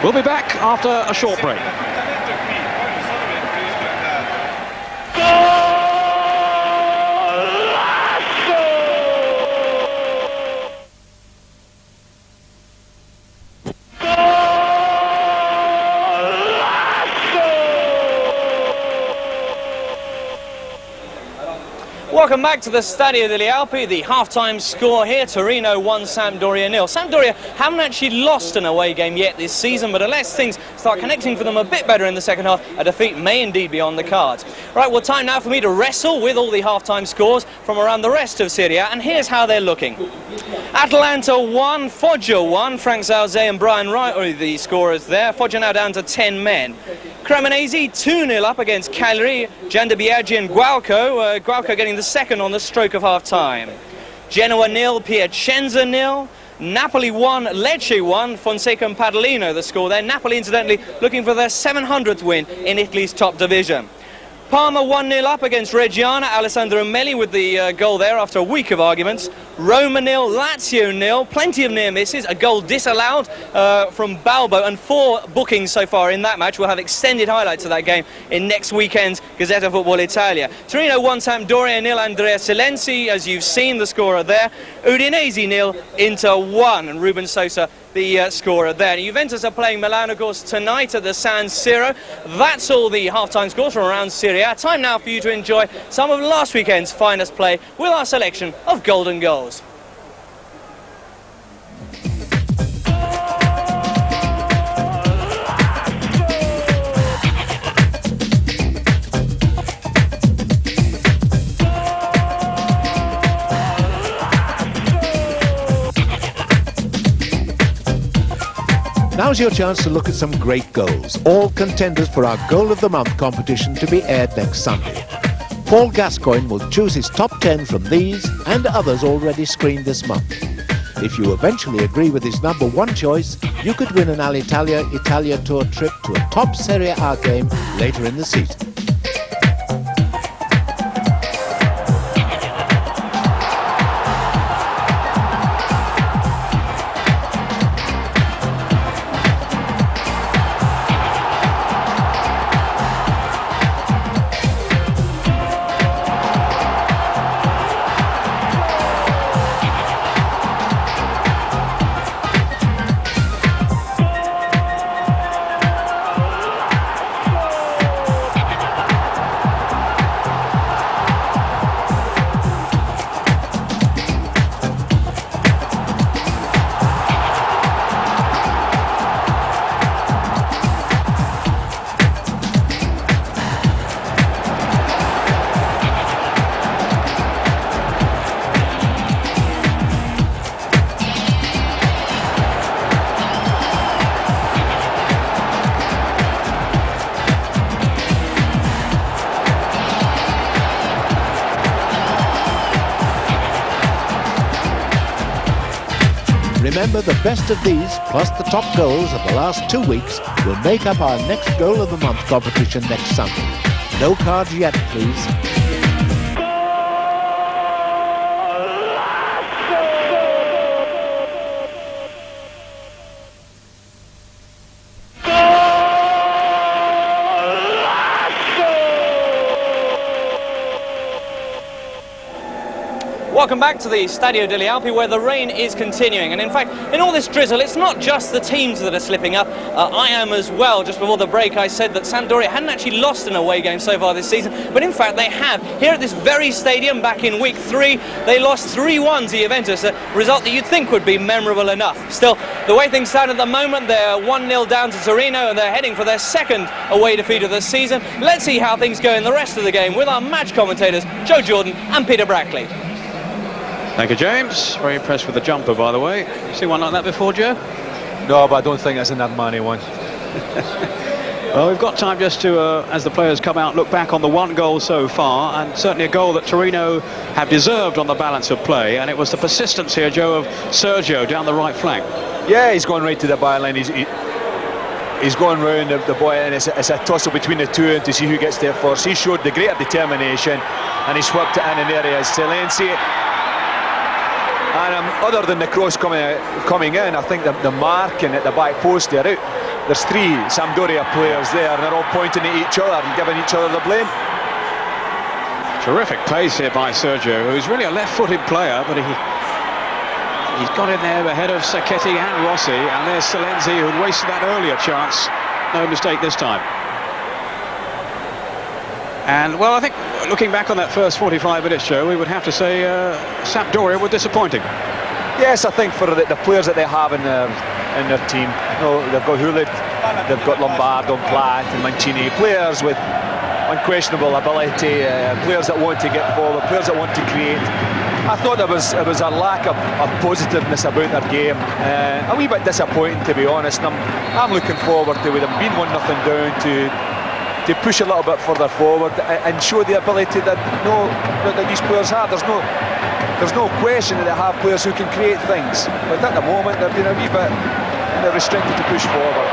We'll be back after a short break. Welcome back to the Stadio delle Alpi. The half-time score here, Torino 1, Sampdoria 0. Sampdoria haven't actually lost an away game yet this season, but unless things start connecting for them a bit better in the second half, a defeat may indeed be on the cards. Right, well, time now for me to wrestle with all the half-time scores from around the rest of Serie A, and here's how they're looking. Atalanta 1, Foggia 1, Frank Zauzé and Brian Wright are the scorers there. Foggia now down to 10 men. Cremonese 2-0 up against Cagliari, Gianda Biaggi and Gualco. Gualco getting the second on the stroke of half-time. Genoa 0, Piacenza 0. Napoli 1, Lecce 1, Fonseca and Padalino the score there. Napoli, incidentally, looking for their 700th win in Italy's top division. Parma 1-0 up against Reggiana, Alessandro Melli with the goal there after a week of arguments. Roma 0, Lazio 0, plenty of near misses, a goal disallowed from Balbo, and 4 bookings so far in that match. We'll have extended highlights of that game in next weekend's Gazzetta Football Italia. Torino 1, Sampdoria 0, Andrea Silenzi, as you've seen the scorer there. Udinese 0, Inter 1, and Ruben Sosa the scorer there. Juventus are playing Milan, of course, tonight at the San Siro. That's all the half-time scores from around Serie A. Time now for you to enjoy some of last weekend's finest play with our selection of golden goals. Now's your chance to look at some great goals, all contenders for our Goal of the Month competition to be aired next Sunday. Paul Gascoigne will choose his top 10 from these and others already screened this month. If you eventually agree with his number 1 choice, you could win an Alitalia Italia Tour trip to a top Serie A game later in the season. Remember, the best of these, plus the top goals of the last 2 weeks, will make up our next Goal of the Month competition next Sunday. No cards yet, please. Welcome back to the Stadio degli Alpi, where the rain is continuing. And in fact, in all this drizzle, it's not just the teams that are slipping up. I am as well. Just before the break, I said that Sampdoria hadn't actually lost an away game so far this season, but in fact they have. Here at this very stadium, back in week 3, they lost 3-1 to Juventus, a result that you'd think would be memorable enough. Still, the way things stand at the moment, they're 1-0 down to Torino, and they're heading for their second away defeat of the season. Let's see how things go in the rest of the game with our match commentators, Joe Jordan and Peter Brackley. Thank you, James. Very impressed with the jumper, by the way. Seen one like that before, Joe? No, but I don't think it's an Armani one. Well, we've got time just to, as the players come out, look back on the one goal so far, and certainly a goal that Torino have deserved on the balance of play, and it was the persistence here, Joe, of Sergio down the right flank. Yeah, he's gone right to the byline. He's gone round the boy, and it's a tussle between the two to see who gets there first. He showed the greater determination, and he swept it in, and there he is, Silenzi. And other than the cross coming in, I think the marking at the back post, they're out. There's 3 Sampdoria players there, and they're all pointing at each other and giving each other the blame. Terrific pace here by Sergio, who's really a left-footed player, but he's got in there ahead of Sacchetti and Rossi, and there's Silenzi, who wasted that earlier chance. No mistake this time. And, well, I think looking back on that first 45 minutes, Joe, we would have to say Sampdoria were disappointing. Yes, I think for the players that they have in their team, you know, they've got Hulic, they've got Lombardo, Platt and Mancini, players with unquestionable ability, players that want to get forward, players that want to create. I thought it was a lack of positiveness about their game, a wee bit disappointing, to be honest. I'm looking forward to, with them being 1-0 down, to push a little bit further forward and show the ability that these players have. There's no question that they have players who can create things, but at the moment they're being a wee bit restricted to push forward.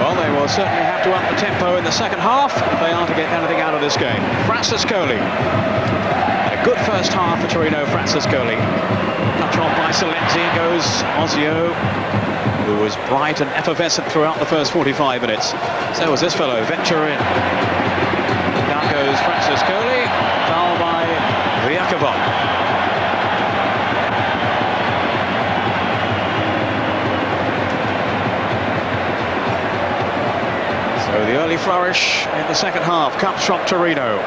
Well, they will certainly have to up the tempo in the second half if they are to get anything out of this game. Francescoli. A good first half for Torino. Francescoli. Touch on by Silenzi, goes Ozio, who was bright and effervescent throughout the first 45 minutes. So was this fellow, Venturin. Down goes Francescoli, foul by Viakovon. So the early flourish in the second half comes from Torino.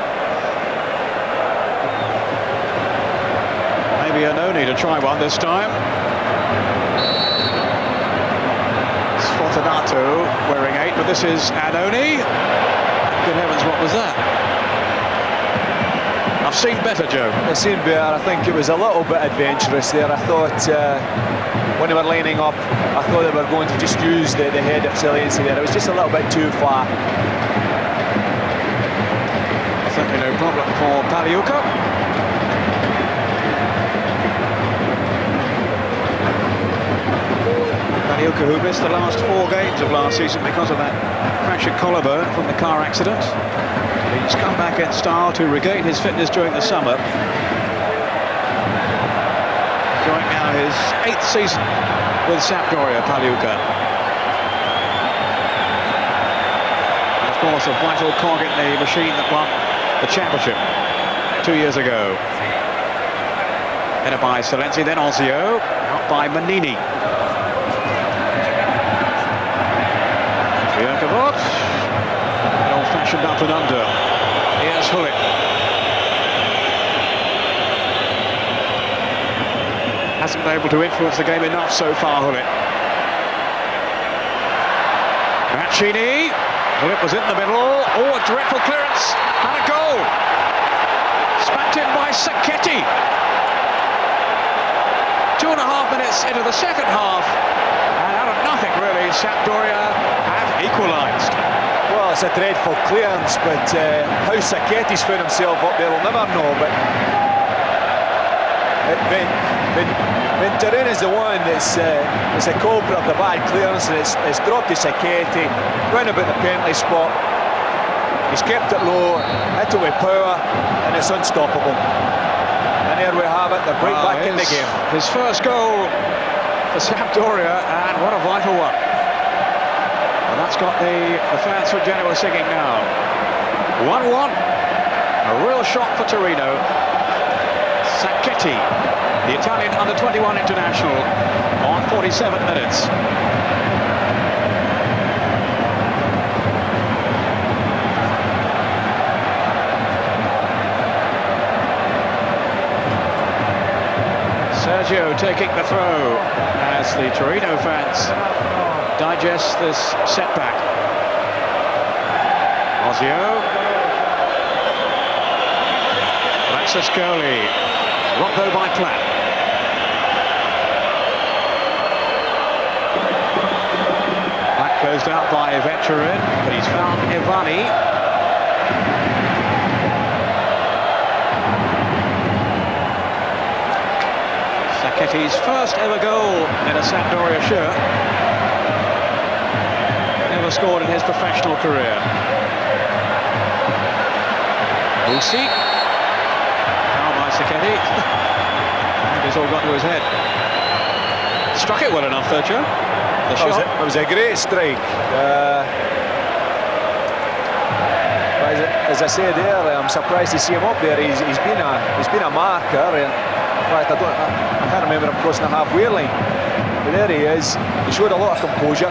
Maybe Annoni to try one this time. Fortunato wearing 8, but this is Annoni. Good heavens, what was that? I've seen better, Joe. I've seen better. I think it was a little bit adventurous there. I thought when they were lining up, I thought they were going to just use the head of Silenzi there. It was just a little bit too far. Certainly no problem for Paliuca. Paliuca, who missed the last 4 games of last season because of that fractured collarbone from the car accident. He's come back in style to regain his fitness during the summer. Enjoying now his 8th season with Sampdoria, Paliuca. And of course, a vital cog in the machine that won the championship 2 years ago. Headed by Silenzi, then Ozio, out by Manini. Viakovon, an old-fashioned up and under. Here's Hulic. Hasn't been able to influence the game enough so far, Hulic. Mancini. Hulic was in the middle. Oh, a dreadful clearance. And a goal. Smacked in by Sacchetti. 2.5 minutes into the second half. And out of nothing, really, Sampdoria have equalised. Well, it's a dreadful clearance, but how Sacchetti's found himself up there, we'll never know. But Torino is the one that's a culprit of the bad clearance, and it's dropped to Sacchetti, round about the penalty spot. He's kept it low, hit it with power, and it's unstoppable. And there we have it, they're right back in the game. His first goal for Sampdoria, and what a vital one. And that's got the fans from Genoa singing now. 1-1, a real shock for Torino. Sacchetti, the Italian under-21 international, on 47 minutes. Sergio taking the throw as the Torino fans digest this setback. Ozio. Alexis Goli. Rocco by Platt. Platt closed out by Veteran, but he's found Ivani. Sacchetti's first ever goal in a Sampdoria shirt. Never scored in his professional career. Lucy. Sacchetti. It's all got to his head. Struck it well enough, though, Joe. The shot. It was a great strike. As I said earlier, I'm surprised to see him up there. He's been a marker. In fact, I can't remember him crossing the halfway line. But there he is. He showed a lot of composure,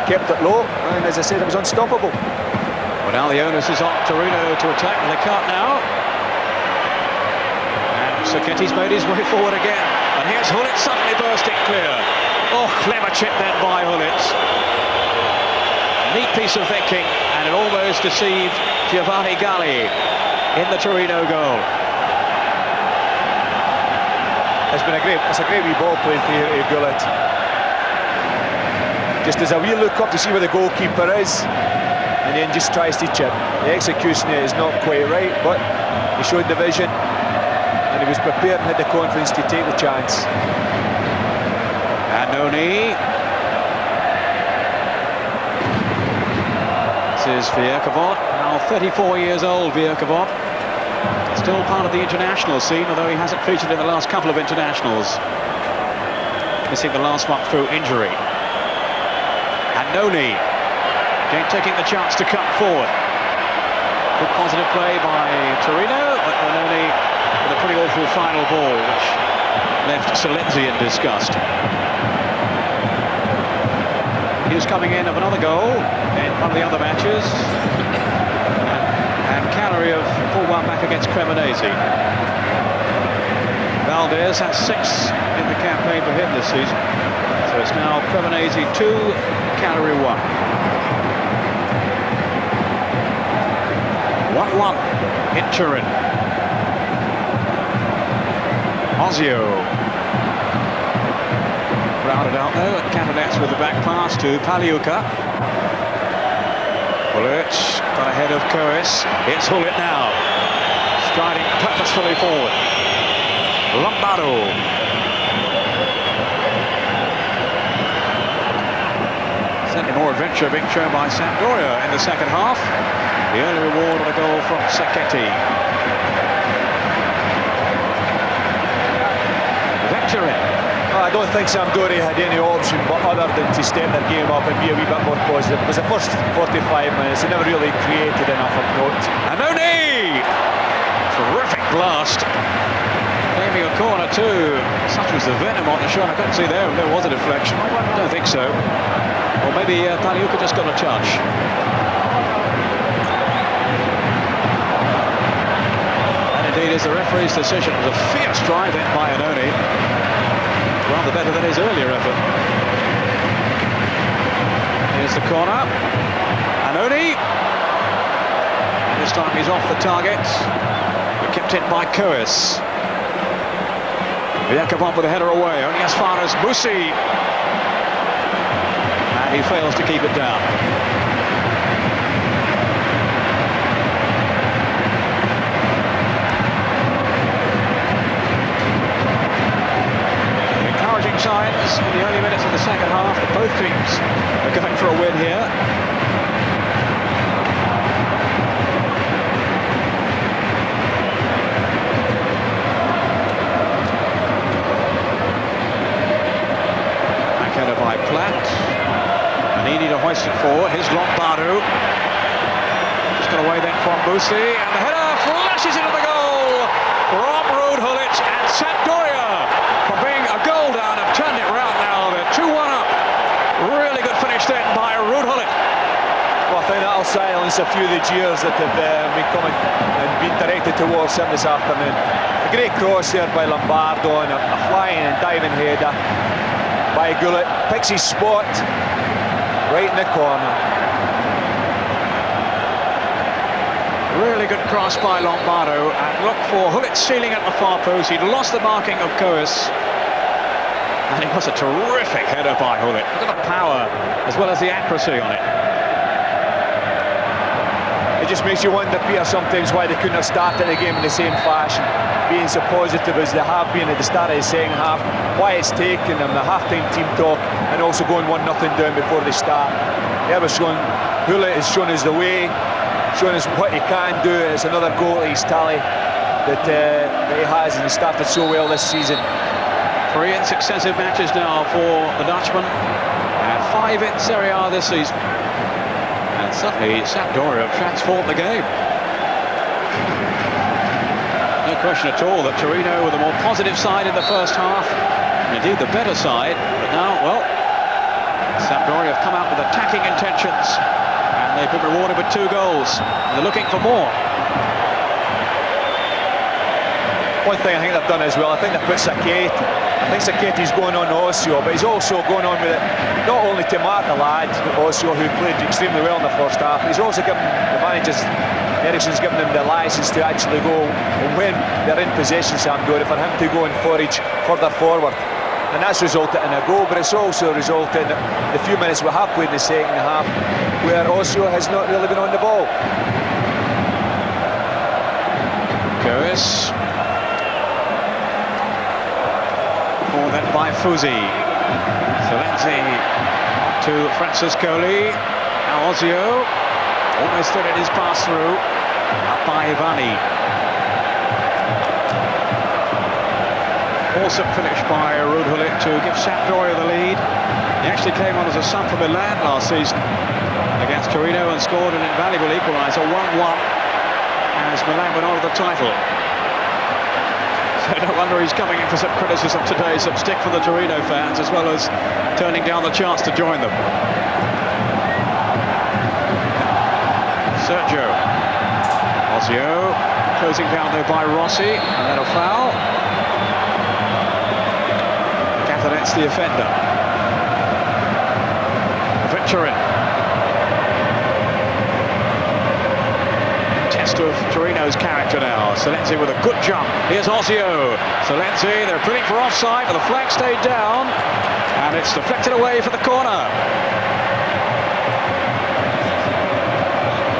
kept it low, and as I said, it was unstoppable. Well, now the onus is on Torino to attack, and they can't now. Sacchetti's made his way forward again, and here's Hullet suddenly bursting clear. Oh, clever chip then by Hullet. Neat piece of thinking, and it almost deceived Giovanni Galli in the Torino goal. It's a great wee ball played for Gullit. Just as a wee look up to see where the goalkeeper is, and then just tries to chip. The execution is not quite right, but he showed the vision. And he was prepared and had the confidence to take the chance. Annoni. This is Vierkavot, now 34 years old, Vierkavot. Still part of the international scene, although he hasn't featured in the last couple of internationals. Missing the last one through injury. Annoni, again taking the chance to cut forward. Good positive play by Torino, but Annoni with a pretty awful final ball, which left Salenzi in disgust. He was coming in of another goal in one of the other matches, and Cagliari have pulled one back against Cremonese. Valdez has 6 in the campaign for him this season, so it's now Cremonese 2, Cagliari 1. 1-1 in Turin. Ozio. Crowded out though, and Candidates with the back pass to Paliuca. Hullet got ahead of Coes. It's Hullet now. Striding purposefully forward. Lombardo. Certainly more adventure being shown by Sampdoria in the second half. The early reward of a goal from Sacchetti. I don't think Sampdoria had any option but other than to step their game up and be a wee bit more positive. It was the first 45 minutes, they never really created enough of note. Annoni! Terrific blast. Aiming a corner too. Such was the venom on the shot. I couldn't see there if there was a deflection. I don't think so. Or maybe Paliuca just got a touch. And indeed is the referee's decision. It was a fierce drive in by Annoni. Rather better than his earlier effort. Here's the corner. Annoni. And this time he's off the target. But kept in by Coes. Vierkavot with a header away, only as far as Musi. And he fails to keep it down. teams are going for a win here. Backheader by Platt. Manini to hoist it forward. Here's Lombardo. Just got away then from Musi, and the header flashes into the goal from Ruud Gullit, and Sampdoria, from being a goal down, have turned it round now. They're 2-1 up. Really good finish then by Ruud Gullit. Well, I think that'll silence a few of the jeers that have been coming and been directed towards him this afternoon. A great cross there by Lombardo, and a flying and diving header by Gullit. Picks his spot right in the corner. Really good cross by Lombardo, and look for Gullit stealing at the far post. He'd lost the marking of Coes, and it was a terrific header by Gullit. Look at the power as well as the accuracy on it. It just makes you wonder, Peter, sometimes why they couldn't have started the game in the same fashion, being so positive as they have been at the start of the second half. Why it's taken them the half-time team talk and also going 1-0 down before they start. Gullit has shown us the way, showing us what he can do. It's another goal to his tally that he has, and he started so well this season. 3 in successive matches now for the Dutchman, and 5 in Serie A this season. And suddenly Sampdoria have transformed the game. No question at all that Torino were the more positive side in the first half, and indeed the better side. But now, well, Sampdoria have come out with attacking intentions, and they've been rewarded with 2 goals. And they're looking for more. One thing I think they've done as well, I think they've put Saketi. I think Saketi's going on to Osio, but he's also going on with it not only to mark the lad, Osio, who played extremely well in the first half, but he's also given the managers, Ericsson's given them the licence to actually go, and when they're in possession, Sampdoria, for him to go and forage further forward. And that's resulted in a goal, but it's also resulted in the few minutes we have played in the second half where Osio has not really been on the ball. Coes. Or then by Fusi. Solenzi to Francescoli. Now Osio almost threaded his pass through. Up by Ivani. Awesome finish by Ruud Gullit to give Sampdoria the lead. He actually came on as a sub for Milan last season against Torino and scored an invaluable equaliser, 1-1, as Milan went on to the title. So no wonder he's coming in for some criticism today, some stick from the Torino fans, as well as turning down the chance to join them. Sergio. Osio closing down there by Rossi, and then a foul. That's the offender. Venturin. Test of Torino's character now. Solenzi with a good jump. Here's Osio. Solenzi, they're putting for offside, but the flag stayed down, and it's deflected away for the corner.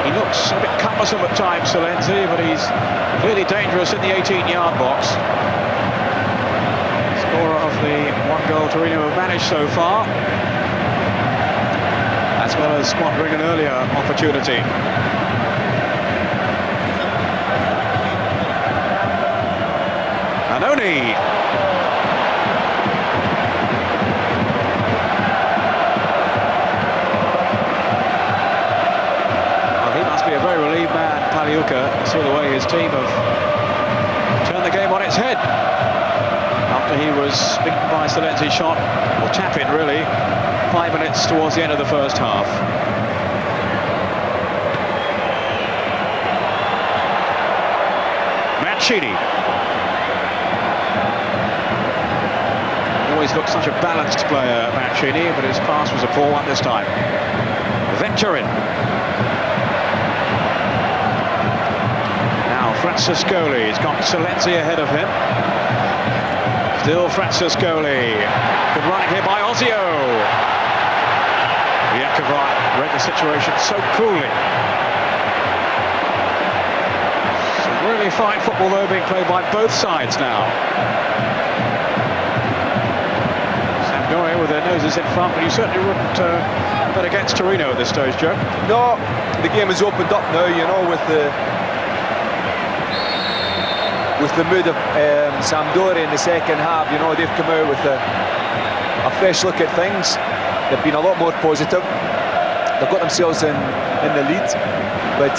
He looks a bit cumbersome at times, Solenzi, but he's clearly dangerous in the 18-yard box. Scorer of the 1 goal Torino have managed so far, as well as squandering an earlier opportunity. Anoni. Well, he must be a very relieved man, Paliuca. Saw the way his team have turned the game on its head after he was beaten by Solenzi's shot, or tap-in really, 5 minutes towards the end of the first half. Mancini. Always looked such a balanced player, Mancini, but his pass was a poor one this time. Venturin. Now Francescoli, he's got Solenzi ahead of him. Still Francescoli. Good running here by Osio. Jakovac read the situation so coolly. Some really fine football though being played by both sides now. Sampdoria with their noses in front, but you certainly wouldn't bet against Torino at this stage, Joe. No, the game has opened up now, you know, with the mood of Sampdoria in the second half. You know, they've come out with a fresh look at things. They've been a lot more positive. They've got themselves in the lead, but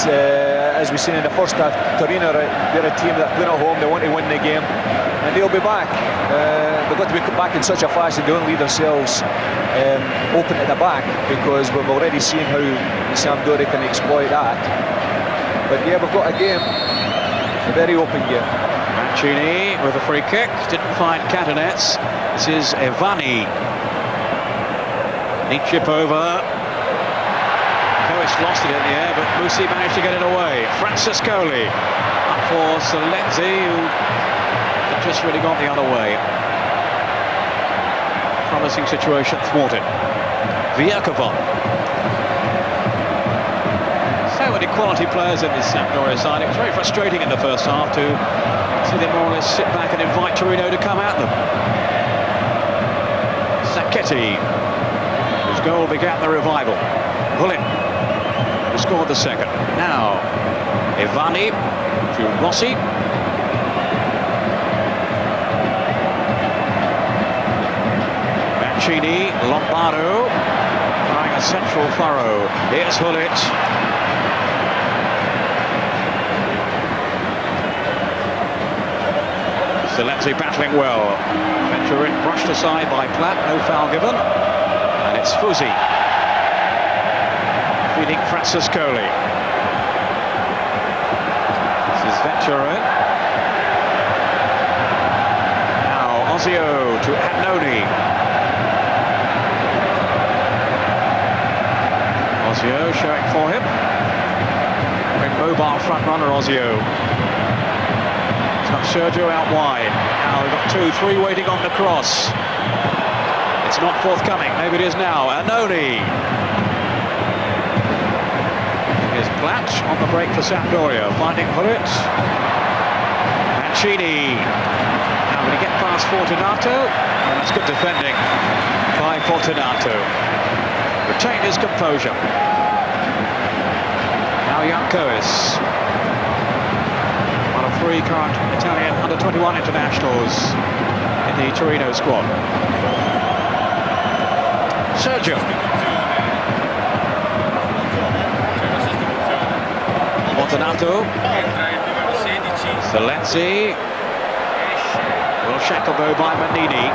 as we've seen in the first half, Torino, they're a team that play at home. They want to win the game, and they'll be back. They've got to be back in such a fashion they don't leave themselves open at the back, because we've already seen how Sampdoria can exploit that. But yeah, we've got a game, a very open game. Mancini with a free kick, didn't find Catanets. This is Evani. Neat chip over. Coes lost it in the air, but Musi managed to get it away. Francescoli up for Salenzi, who had just really gone the other way. Promising situation thwarted. Vierkovon. So many quality players in this Sampdoria side. It was very frustrating in the first half to see them more or less sit back and invite Torino to come at them. Sacchetti, whose goal began the revival. Gullit, who scored the second. Now, Evani to Rossi. Mancini, Lombardo, trying a central furrow. Here's Gullit. Salenzi battling well. Venturin brushed aside by Platt, no foul given. And it's Fusi feeding Francescoli. This is Venturin. Now Ozio to Agnoni. Ozio showing for him. Very mobile front runner, Ozio. Sergio out wide. Now we've got 2-3 waiting on the cross. It's not forthcoming. Maybe it is now. Agnoni. Here's Platt on the break for Sampdoria, finding Gullit. Mancini. Now will he get past Fortunato? And that's good defending by Fortunato. Retained his composure. Now young Coes. Three current Italian under-21 internationals in the Torino squad. Sergio. Fortunato. Salenzi. Well shackled though by Manini.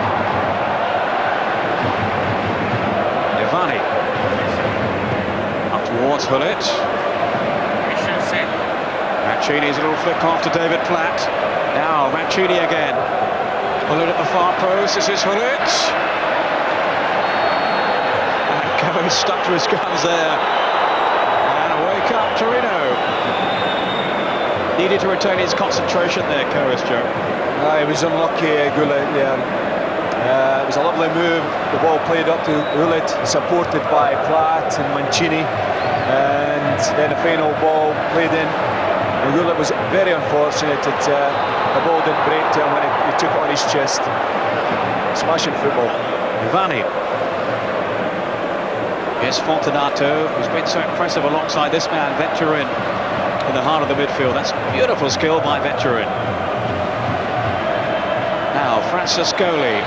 Evani. Up towards Gullit. Mancini's a little flick off to David Platt. Now Mancini again. Gullit at the far post. This is Gullit. And Coes stuck to his guns there. And away comes Torino. Needed to retain his concentration there, Coes, Joe. He was unlucky, Gullit. It was a lovely move. The ball played up to Gullit, supported by Platt and Mancini. And then the final ball played in. Gullit was very unfortunate that the ball didn't break to him when he took it on his chest. Smashing football. Evani. Here's Fortunato, who's been so impressive alongside this man, Venturin, in the heart of the midfield. That's beautiful skill by Venturin. Now, Francescoli.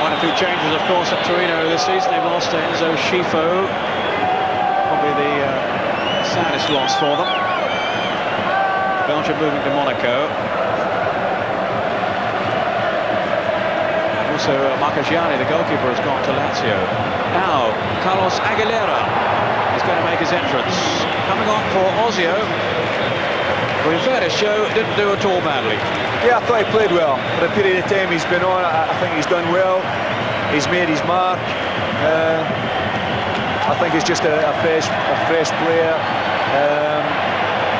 A few changes, of course, at Torino this season. They've lost to Enzo Schifo, probably the saddest loss for them. Belgium moving to Monaco. Also, Marcagiani, the goalkeeper, has gone to Lazio. Now, Carlos Aguilera is going to make his entrance. Coming on for Ozio, who in fairness, Joe, didn't do at all badly. Yeah, I thought he played well. For the period of time he's been on, I think he's done well. He's made his mark. I think he's just a fresh player.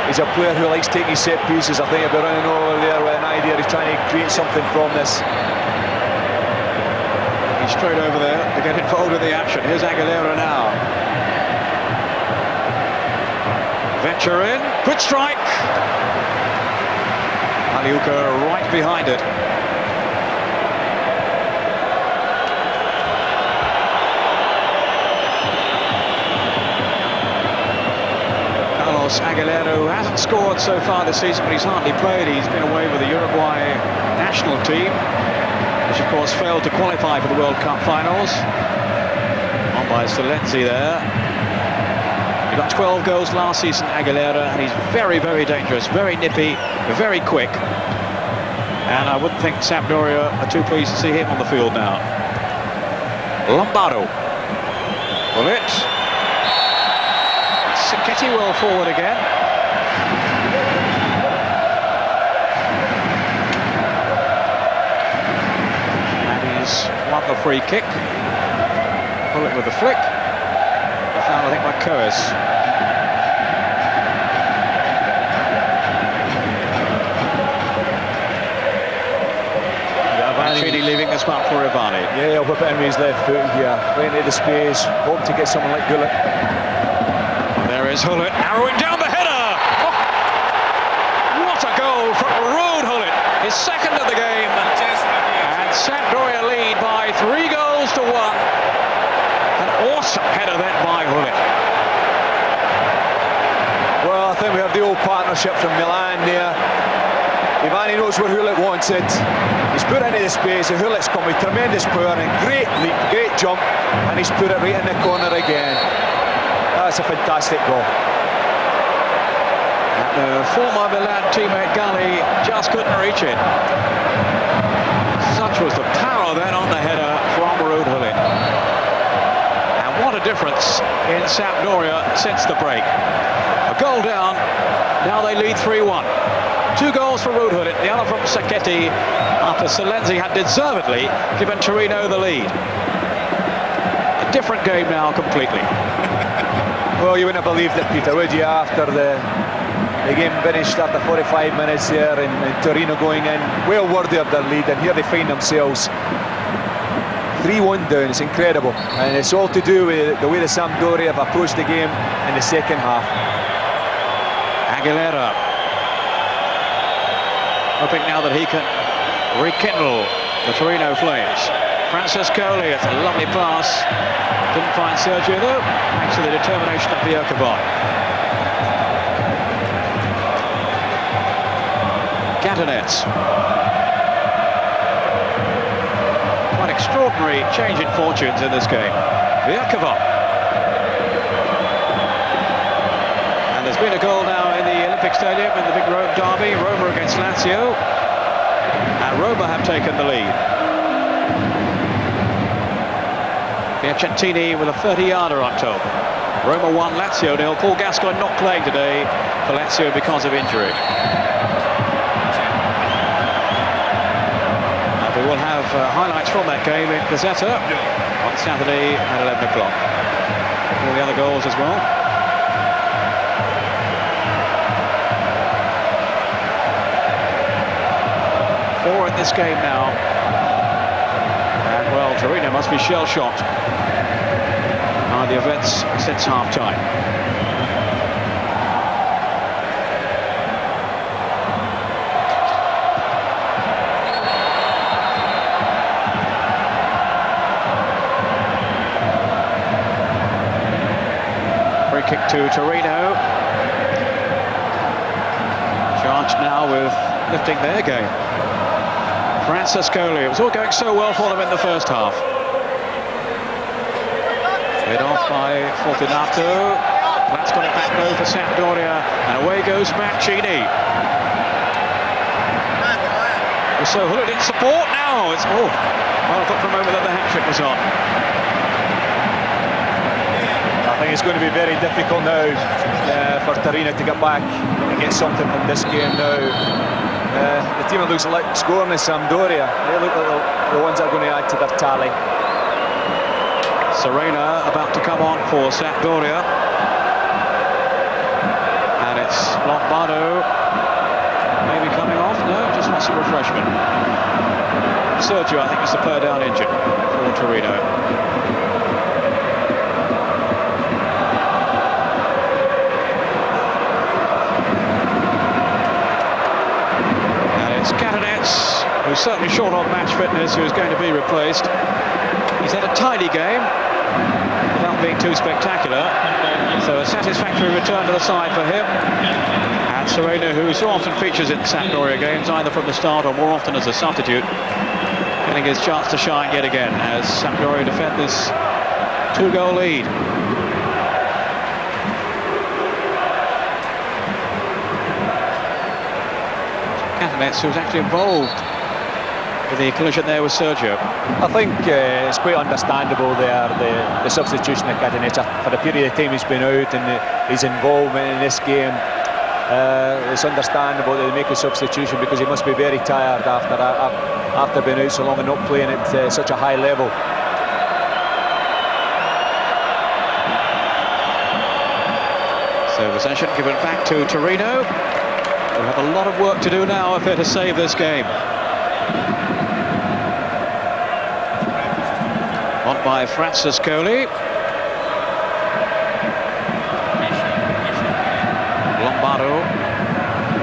He's a player who likes taking set pieces. I think he'll be running over there with an idea. He's trying to create something from this. He's straight over there to get involved in the action. Here's Aguilera now. Venturin, good strike. Aliuka right behind it. Aguilera, who hasn't scored so far this season, but he's hardly played. He's been away with the Uruguay national team, which of course failed to qualify for the World Cup finals. On by Solenzi there. He got 12 goals last season, Aguilera, and he's very, very dangerous, very nippy, very quick. And I wouldn't think Sampdoria are too pleased to see him on the field now. Lombardo. Bullet. Sacchetti well forward again. And he's won the free kick. Bullet with the flick. The foul, I think, by Coes. Mancini leaving the spot for Ivani. Yeah, he'll whip it in with his left foot here. Right into the space. Hope to get someone like Gullit. There is Hullet, arrowing down the header! Oh, what a goal from Ruud Hullet, his second of the game. And Sampdoria lead by 3 goals to 1. An awesome header then by Hullet. Well, I think we have the old partnership from Milan there. Ivani knows where Hullet wants it. He's put it into the space, and Hullet's come with tremendous power and great leap, great jump, and he's put it right in the corner again. That's a fantastic goal. The former Milan teammate Galli just couldn't reach it. Such was the power then on the header from Ruud Hullet. And what a difference in Sampdoria since the break. A goal down, now they lead 3-1. 2 goals for Ruud Hullet, the other from Sacchetti, after Solenzi had deservedly given Torino the lead. A different game now completely. Well, you wouldn't have believed it, Peter, would you, after the game finished after 45 minutes there, and Torino going in, well worthy of their lead, and here they find themselves 3-1 down. It's incredible, and it's all to do with the way the Sampdoria have approached the game in the second half. Aguilera, hoping now that he can rekindle the Torino flames. Francescoli, it's a lovely pass. Didn't find Sergio though, thanks to the determination of Bjerkevold. Cantonets. Quite extraordinary change in fortunes in this game. Bjerkevold. And there's been a goal now in the Olympic Stadium in the big Rome derby, Roma against Lazio. And Roma have taken the lead. Piacentini with a 30-yarder, I'm told. Roma 1, Lazio 0. Paul Gascoigne not playing today for Lazio because of injury. And we will have highlights from that game in Gazzetta on Saturday at 11 o'clock. All the other goals as well. Four in this game now. And, well, Torino must be shell-shocked by the events since half-time. Free kick to Torino. Charged now with lifting their game. Francescoli, it was all going so well for them in the first half. Hit off by Fortunato. That's got it back though for Sampdoria, and away goes Mancini. So Hullet in support now. It's well, I thought for a moment that the hat-trick was on. I think it's going to be very difficult now for Torino to get back and get something from this game now. The team that looks like scoring is Sampdoria. They look like the ones that are going to add to their tally. Serena about to come on for Sampdoria. And it's Lombardo maybe coming off. No, just wants some refreshment. Sergio, I think, is the player down injured for Torino. who's certainly short on match fitness, who is going to be replaced. He's had a tidy game without being too spectacular, so a satisfactory return to the side for him. And Serena, who so often features in Sampdoria games, either from the start or more often as a substitute, getting his chance to shine yet again as Sampdoria defend this 2-goal lead. Catanets, who's actually involved with the collision there with Sergio. I think it's quite understandable there, the substitution of Catanets for the period of time he's been out and his involvement in this game. It's understandable that they make a substitution because he must be very tired after being out so long and not playing at such a high level. So possession given back to Torino. They'll have a lot of work to do now if they're to save this game. On by Francescoli. Lombardo.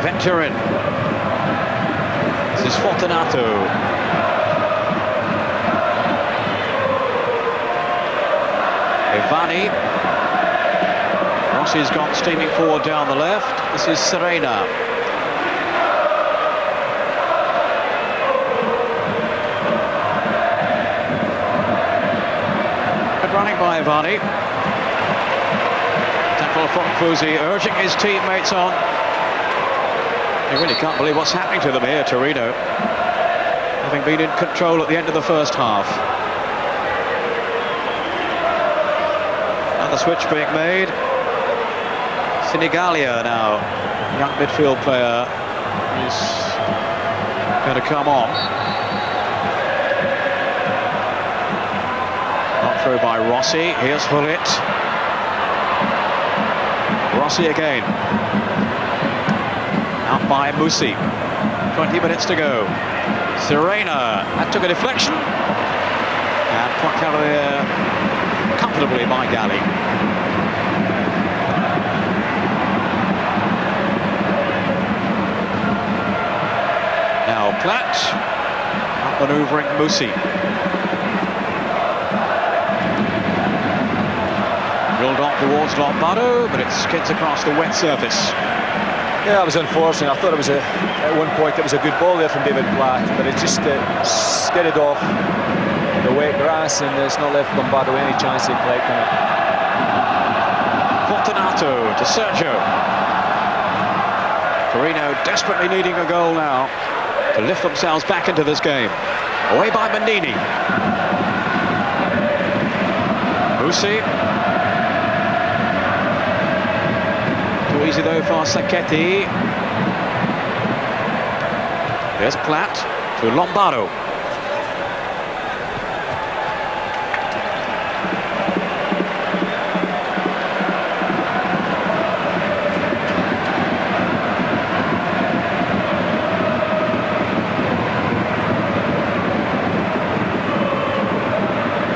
Venturin. This is Fortunato. Ivani. Rossi's gone steaming forward down the left. This is Serena. Good running by Ivani. Tackle from Fusi, urging his teammates on. You really can't believe what's happening to them here, Torino, having been in control at the end of the first half. Another switch being made. Sinigalia now, young midfield player, is going to come on. Not through by Rossi. Here's Hullit. Rossi again. Out by Musi. 20 minutes to go. Serena. That took a deflection. And plucked out of there comfortably by Galli. Now Platt. Outmaneuvering Musi. Drilled on towards Lombardo, but it skids across the wet surface. Yeah, it was unfortunate. I thought it was at one point it was a good ball there from David Platt, but it just skidded off the wet grass, and it's not left Lombardo any chance of collecting it. Fortunato to Sergio. Torino desperately needing a goal now to lift themselves back into this game. Away by Mannini. Musi. Too easy though for Sacchetti. There's Platt to Lombardo.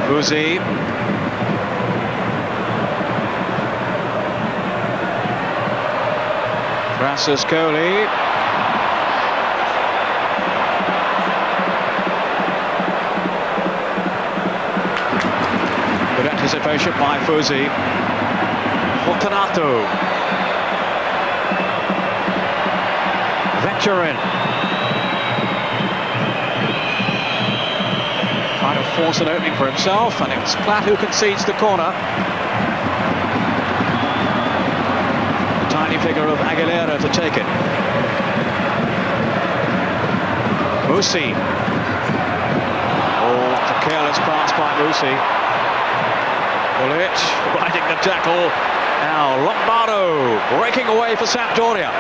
Fusi. Francescoli. Good anticipation by Fusi. Fortunato. Venturin. Trying to force an opening for himself, and it's Platt who concedes the corner. Figure of Aguilera to take it. Musi. Oh, a careless pass by Musi. Hullit riding the tackle. Now Lombardo breaking away for Sampdoria.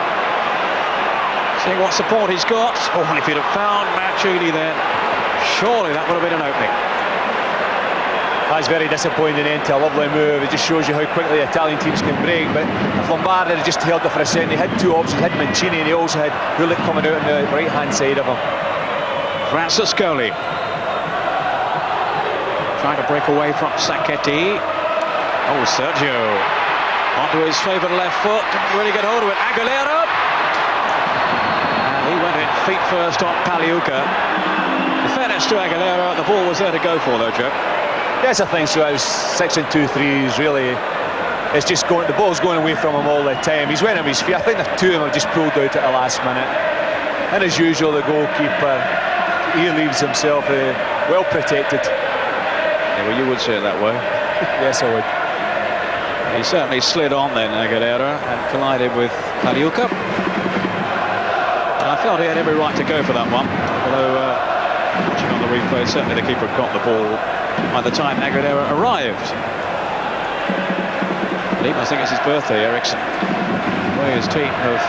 Seeing what support he's got. Oh, and if he'd have found Mancini then, surely that would have been an opening. That's very disappointing end to a lovely move. It just shows you how quickly Italian teams can break. But if Lombardo had just held it for a second, he had two options. He had Mancini and he also had Hullit coming out on the right-hand side of him. Francescoli. Trying to break away from Sacchetti. Oh, Sergio. Onto his favoured left foot. Didn't really get hold of it. Aguilera. And He went in feet first on Paliuca. In fairness to Aguilera, the ball was there to go for, though, Joe. Yes, I think so. I was 6 and 2 threes, really. It's just going, the ball's going away from him all the time. He's wearing his feet. I think the two of them have just pulled out at the last minute. And as usual, the goalkeeper, he leaves himself well protected. Yeah, well, you would say it that way. Yes, I would. He certainly slid on then, Aguilera, and collided with Paliuca. I felt he had every right to go for that one, although watching on the replay, certainly the keeper got the ball by the time Aguilera arrived. I think it's his birthday, Ericsson. The way his team have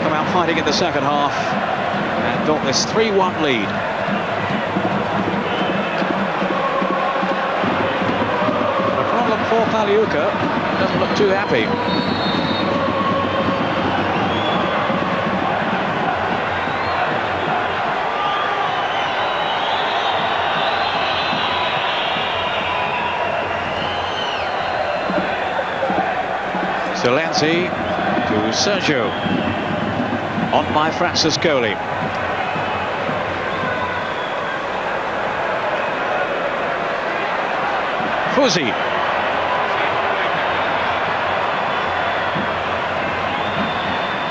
come out fighting in the second half and built this 3-1 lead. The problem for Paliuca, doesn't look too happy. Lenzi to Sergio, on by Francescoli. Fuzzi.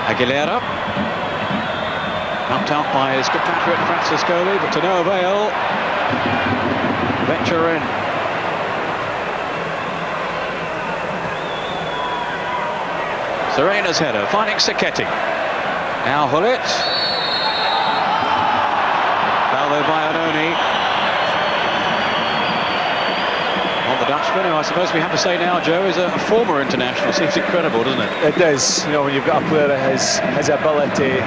Aguilera. Knocked out by his compatriot Francescoli, but to no avail. Venture in. Serena's header, finding Sacchetti. Now Hullet. Foul by Ononi. On the Dutchman, who I suppose we have to say now, Joe, is a former international. Seems incredible, doesn't it? It does. You know, when you've got a player that has his ability,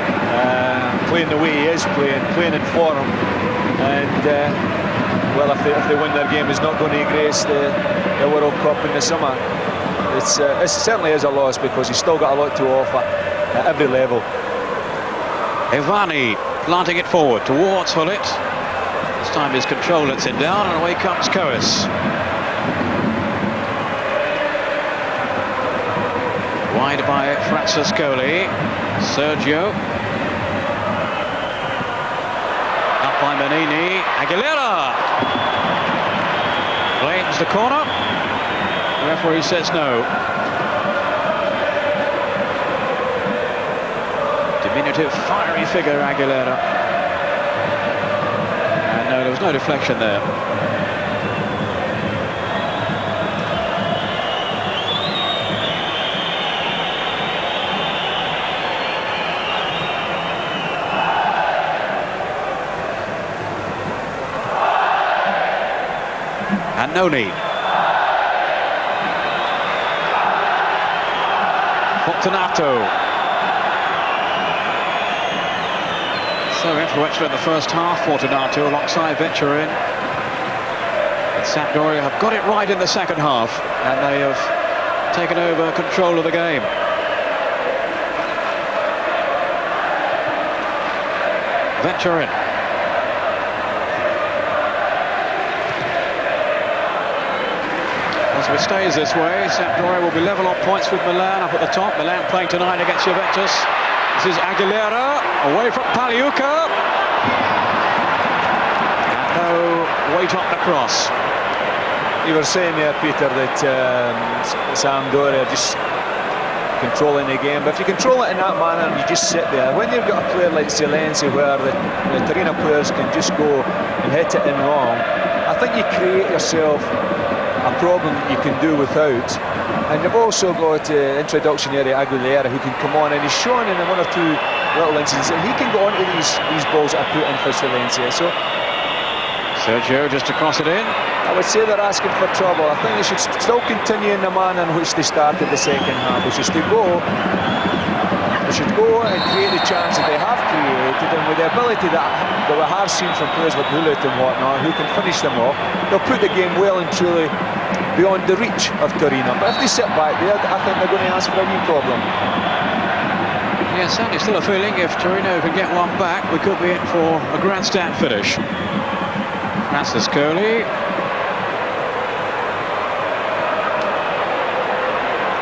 playing the way he is playing in form, and well, if they win their game, is not going to grace the World Cup in the summer. It certainly is a loss because he's still got a lot to offer at every level. Ivani planting it forward towards Hullet. This time his control lets it down, and away comes Coes. Wide by Francescoli. Sergio. Up by Manini. Aguilera claims the corner. The referee says no. Diminutive, fiery figure, Aguilera. And no, there was no deflection there. And no need. Fortunato. So influential in the first half, Fortunato alongside Venturin. And Sampdoria have got it right in the second half, and they have taken over control of the game. Venturin. If it stays this way, Sampdoria will be level on points with Milan up at the top. Milan playing tonight against Juventus. This is Aguilera, away from Paliuca. And no weight on the cross. You were saying there, Peter, that Sampdoria are just controlling the game. But if you control it in that manner and you just sit there, when you've got a player like Zelensi where the Torino players can just go and hit it in wrong, I think you create yourself a problem that you can do without. And you've also got introduction here to Aguilera, who can come on, and he's shown in one or two little incidents that he can go onto these balls that are put in for Valencia. So Sergio just to cross it in. I would say they're asking for trouble. I think they should still continue in the manner in which they started the second half, which is to go. They should go and create the chance that they have created, and with the ability that we have seen from players like Hullet and whatnot, who can finish them off, they'll put the game well and truly beyond the reach of Torino. But if they sit back there, I think they're going to ask for a new problem. Yeah, certainly still a feeling if Torino can get one back, we could be in for a grandstand finish. Francescoli.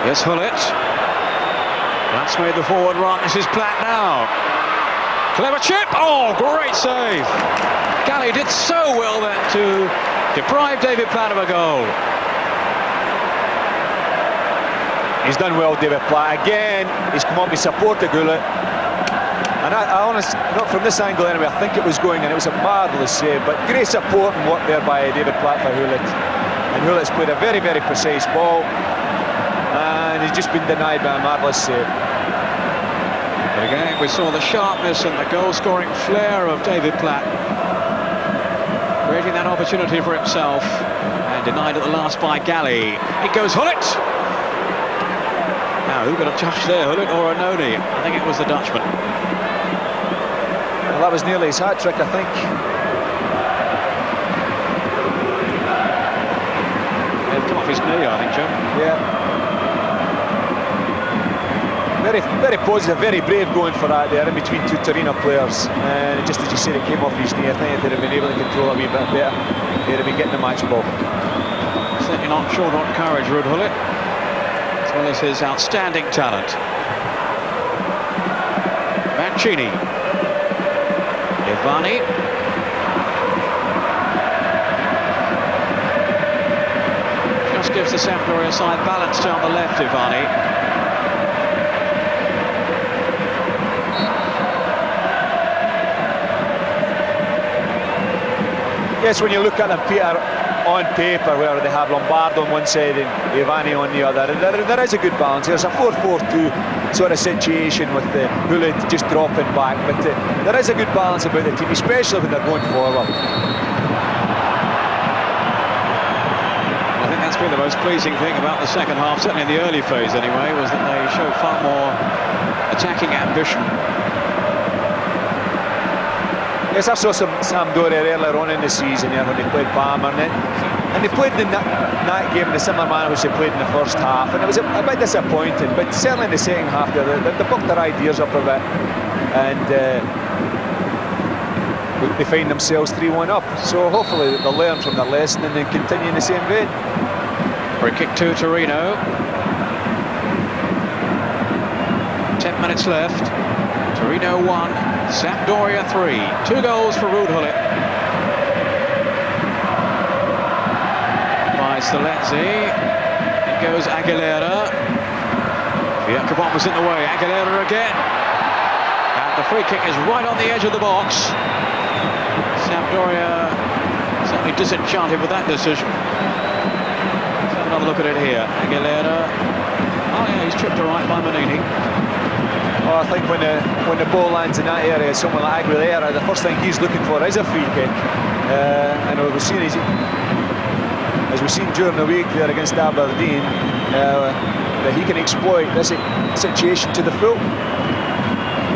Yes, Hullet. That's made the forward run. This is Platt now. Clever chip. Oh, great save. Galley did so well then to deprive David Platt of a goal. He's done well, David Platt. Again, he's come up to support the Gullit. And I honestly, not from this angle anyway, I think it was going, and it was a marvellous save. But great support and work there by David Platt for Hulett. And Hullett's played a very, very precise ball. And he's just been denied by a marvellous save. But again, we saw the sharpness and the goal-scoring flair of David Platt, creating that opportunity for himself, and denied at the last by Galley. It goes Hulett. Now, who got a touch there, Hulett or Anoni? I think it was the Dutchman. Well, that was nearly his hat-trick, I think. He'll come off his knee, I think, Joe. Yeah. Very, very positive, very brave going for that there in between two Torino players. And just as you said, it came off his knee. I think if they'd have been able to control it a wee bit better, they'd have been getting the match ball. Certainly not short on courage, Ruud Hulett, as well as his outstanding talent. Mancini. Ivani. Just gives the Sampdoria side balance down the left, Ivani. Yes, when you look at them, Peter, on paper, where they have Lombardo on one side and Ivani on the other, there is a good balance. There's a 4-4-2 sort of situation with the Hulett just dropping back, but there is a good balance about the team, especially when they're going forward. I think that's been the most pleasing thing about the second half, certainly in the early phase anyway, was that they showed far more attacking ambition. Yes, I saw some Sampdoria earlier on in the season here when they played Parma, and they played in that game in a similar manner which they played in the first half, and it was a bit disappointing, but certainly in the second half they bucked their ideas up a bit, and they find themselves 3-1 up. So hopefully they'll learn from their lesson and then continue in the same vein. Free kick to Torino. 10 minutes left. Torino 1, Sampdoria 3. 2 goals for Ruud Hulett. By Salenzi. It goes Aguilera. Jakobot was in the way. Aguilera again. And the free kick is right on the edge of the box. Sampdoria certainly disenchanted with that decision. Let's have another look at it here. Aguilera. Oh yeah, he's tripped all right by Manini. Oh, I think when the ball lands in that area, someone like Aguilera, the first thing he's looking for is a free kick. And we've seen, as we've seen during the week there against Aberdeen, that he can exploit this situation to the full.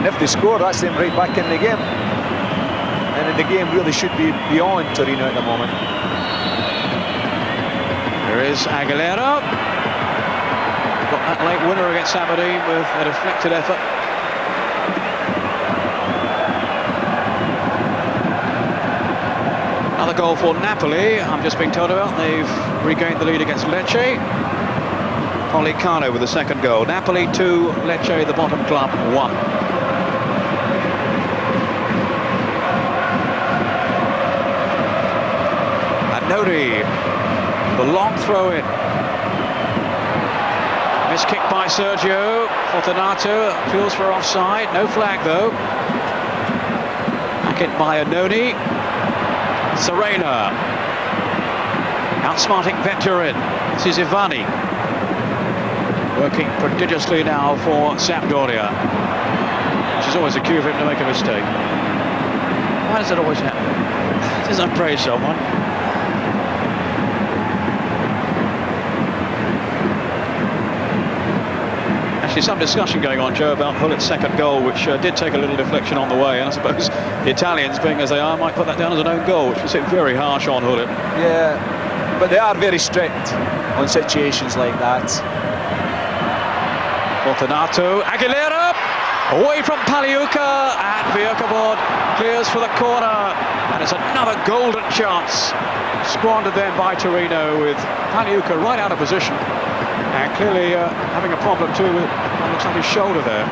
And if they score, that's them right back in the game. And the game really should be beyond Torino at the moment. There is Aguilera. Got that late winner against Aberdeen with a deflected effort. Another goal for Napoli, I'm just being told about. They've regained the lead against Lecce. Policano with the second goal. Napoli 2, Lecce, the bottom club, 1. Anoni, the long throw in. Missed kick by Sergio. Fortunato appeals for offside. No flag though. Back in by Anoni. Serena. Outsmarting Venturin. This is Ivani. Working prodigiously now for Sampdoria. Which is always a cue for him to make a mistake. Why does it always happen? Does I praise someone? Actually, some discussion going on, Joe, about Hullett's second goal, which did take a little deflection on the way, and I suppose the Italians, being as they are, might put that down as an own goal, which would seem very harsh on Hullet. Yeah, but they are very strict on situations like that. Fortunato, Aguilera, away from Paliuca, and Jakobot clears for the corner, and it's another golden chance, squandered then by Torino with Paliuca right out of position. And clearly having a problem too with what looks like his shoulder there.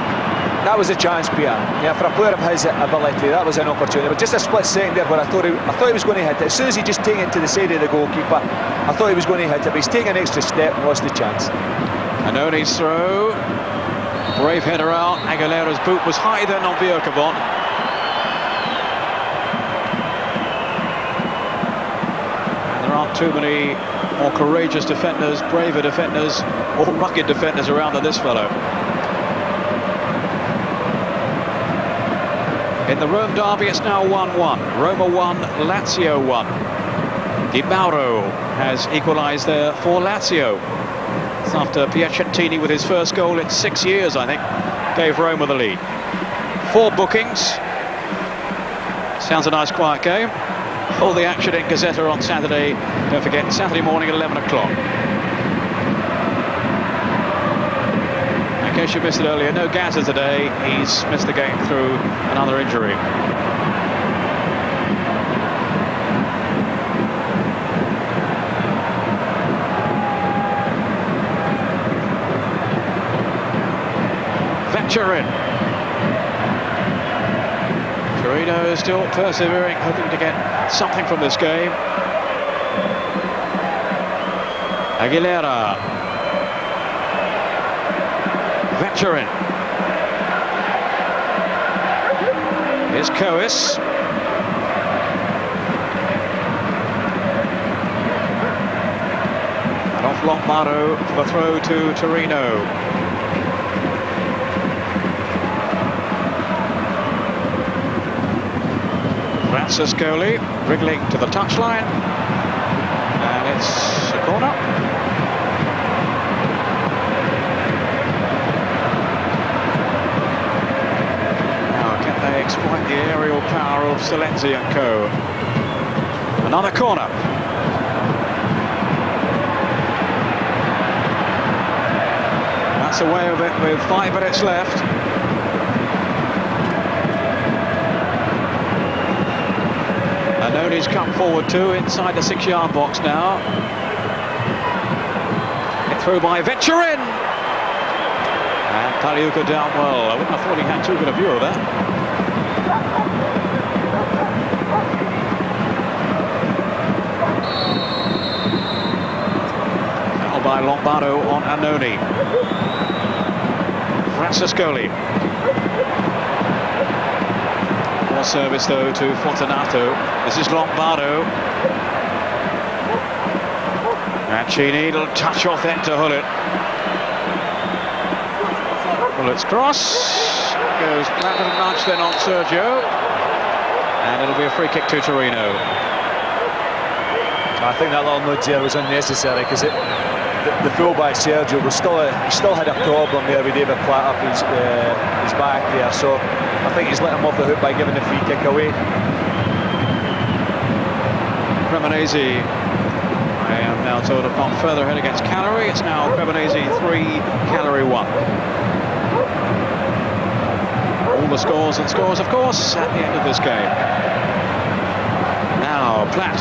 That was a chance, Peter. Yeah, for a player of his ability, that was an opportunity. But just a split second there where I thought he was going to hit it. As soon as he just taken it to the side of the goalkeeper, I thought he was going to hit it. But he's taken an extra step and lost the chance. Annoni's throw. Brave header out. Aguilera's boot was higher than on Björkebon. And there aren't too many more courageous defenders, braver defenders, or rugged defenders around than this fellow. In the Rome derby, it's now 1-1. Roma 1, Lazio 1. Di Mauro has equalised there for Lazio. It's after Piacentini, with his first goal in 6 years, I think, gave Roma the lead. 4 bookings. Sounds a nice quiet game. All the action in Gazzetta on Saturday. Don't forget, Saturday morning at 11 o'clock. In case you missed it earlier, no Gazza today. He's missed the game through another injury. Venturin. Torino is still persevering, hoping to get something from this game. Aguilera. Venturin. Here's Coes. And off Lombardo for the throw to Torino. Francescoli wriggling to the touchline, and it's a corner. Now, can they exploit the aerial power of Silenzi and co? Another corner. That's the way of it with 5 minutes left. Annoni's come forward too, inside the 6-yard box now. Hit through by Venturin. And Paliuca down well. I wouldn't have thought he had too good a view of that. Foul by Lombardo on Annoni. Francescoli. Service though to Fortunato. This is Lombardo. Mancini, little touch off then to Hullet. Hullet's cross goes flat and nudge then on Sergio, and it'll be a free kick to Torino. I think that little nudge there was unnecessary, because the fullback Sergio was still had a problem there with David Platt up his back there, so I think he's let him off the hook by giving the free kick away. Cremonese, I am now told, have gone further ahead against Cagliari. It's now Cremonese 3, Cagliari 1. All the scores and scores, of course, at the end of this game. Now, Platt.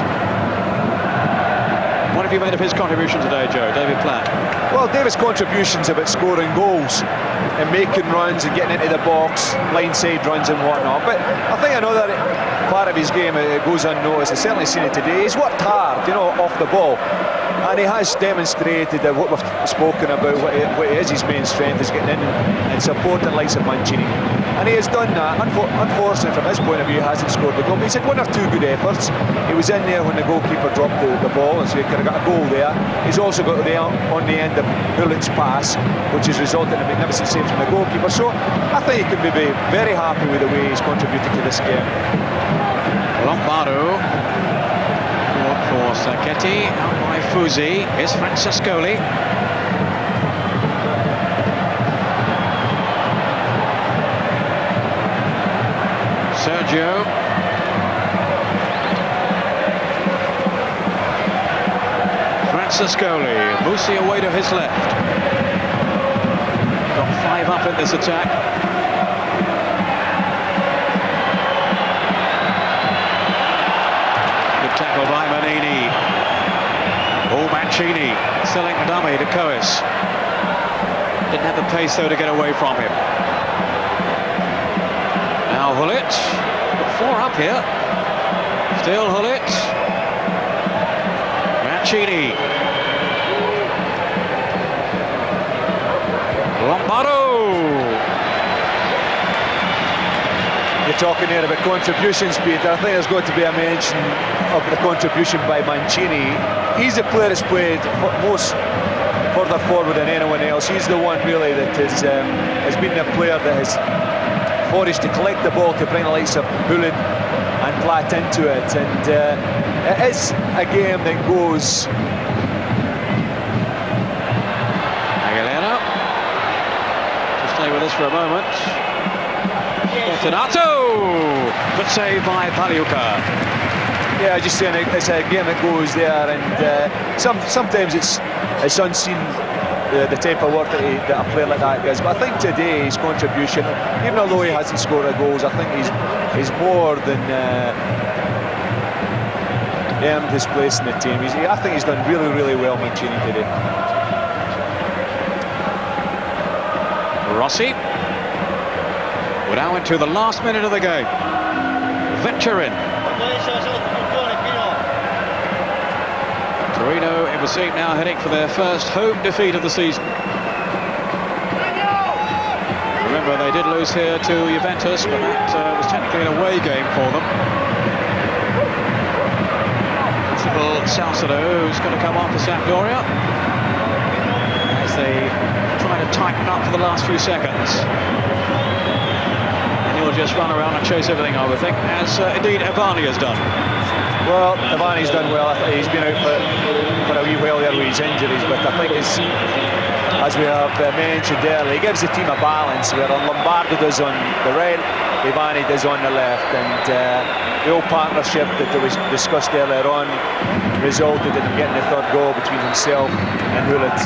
What have you made of his contribution today, Joe? David Platt. Well, David's contribution's about scoring goals and making runs and getting into the box, line-side runs and whatnot. But I think another part of his game goes unnoticed. I've certainly seen it today. He's worked hard, off the ball. And he has demonstrated that what we've spoken about, what is his main strength, is getting in and supporting the likes of Mancini. And he has done that. Unfortunately, from his point of view, he hasn't scored the goal. But he's had 1 or 2 good efforts. He was in there when the goalkeeper dropped the ball, and so he could have got a goal there. He's also got there on the end of Hullet's pass, which has resulted in a magnificent save from the goalkeeper. So I think he can be very happy with the way he's contributed to this game. Lombardo for Sacchetti, out by Fusi. Here's Francescoli. Sergio. Francescoli. Musi away to his left. Got 5 up in this attack. Good tackle by Manini. Oh, Mancini selling the dummy to Coes. Didn't have the pace though to get away from him. Now Hullet. Got 4 up here. Still Hullet. Mancini. Lombardo. You're talking here about contributions, Peter. I think there's got to be a mention of the contribution by Mancini. He's the player that's played most further forward than anyone else. He's the one really that has been the player that has foraged to collect the ball to bring the likes of Bullen and Platt into it. And it is a game that goes. Aguilera. Just stay with us for a moment. Fortunato! Good save by Paliuca. Yeah, just saying it's a game that goes there, and sometimes it's unseen the type of work that a player like that does. But I think today his contribution, even although he hasn't scored a goals, I think he's more than earned his place in the team. I think he's done really, really well, Mancini, today. Rossi. We're now into the last minute of the game. Vetcherin. Torino, it would seem, now heading for their first home defeat of the season. Remember, they did lose here to Juventus, but that was technically an away game for them. Principal Salcedo, who's going to come on for Sampdoria, as they try to tighten up for the last few seconds. He'll just run around and chase everything, I would think, as indeed Ivani has done. Well, Ivani's done well. I think he's been out for a wee while there with his injuries, but I think as we have mentioned earlier, he gives the team a balance where Lombardo does on the right, Ivani does on the left, and the old partnership that was discussed earlier on resulted in him getting the third goal between himself and Hullet.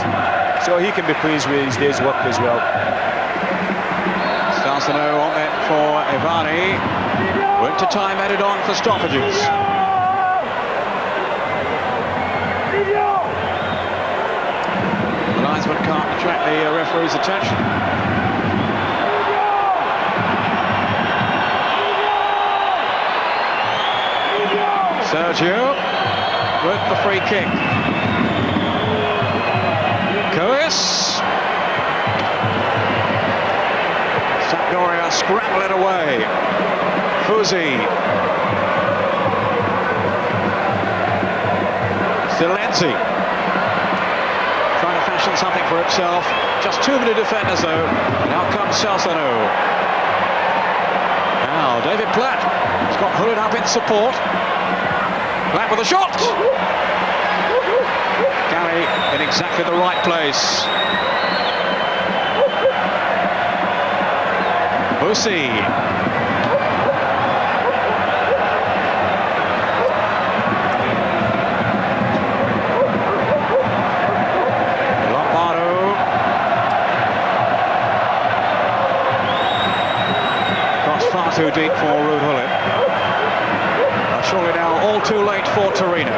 So he can be pleased with his day's work as well. Salcedo on it for Ivani. Went to time, added on for stoppages. The linesman can't attract the referee's attention. Sergio with the free kick. Coes. Sampdoria scramble it away. Fuzzi. Silenzi. Trying to fashion something for himself. Just too many defenders though. Now comes Salcedo. Now David Platt has got Hullet up in support. Platt with a shot. Gary in exactly the right place. Bussi. Lombardo. Cross far too deep for Ruud Hullet. Surely now all too late for Torino.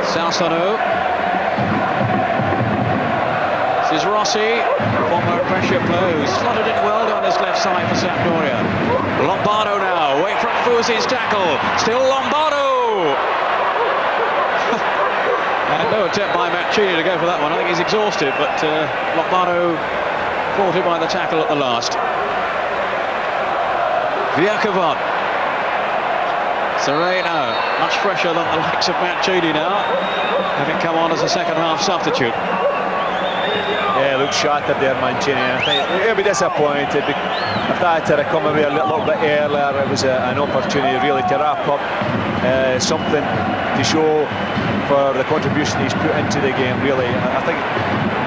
Salcedo. This is Rossi, former pressure blow, slotted in well down this left side for Sampdoria. Lombardo now, away from Fuzzi's tackle, still Lombardo! And no attempt by Mancini to go for that one. I think he's exhausted, but Lombardo thwarted by the tackle at the last. Vyakovan. Serena, much fresher than the likes of Mancini now, having come on as a second half substitute. Yeah, looked shattered there, Mancini. I think he'll be disappointed if that had come away a little bit earlier. It was an opportunity really to wrap up something to show for the contribution he's put into the game. Really, I think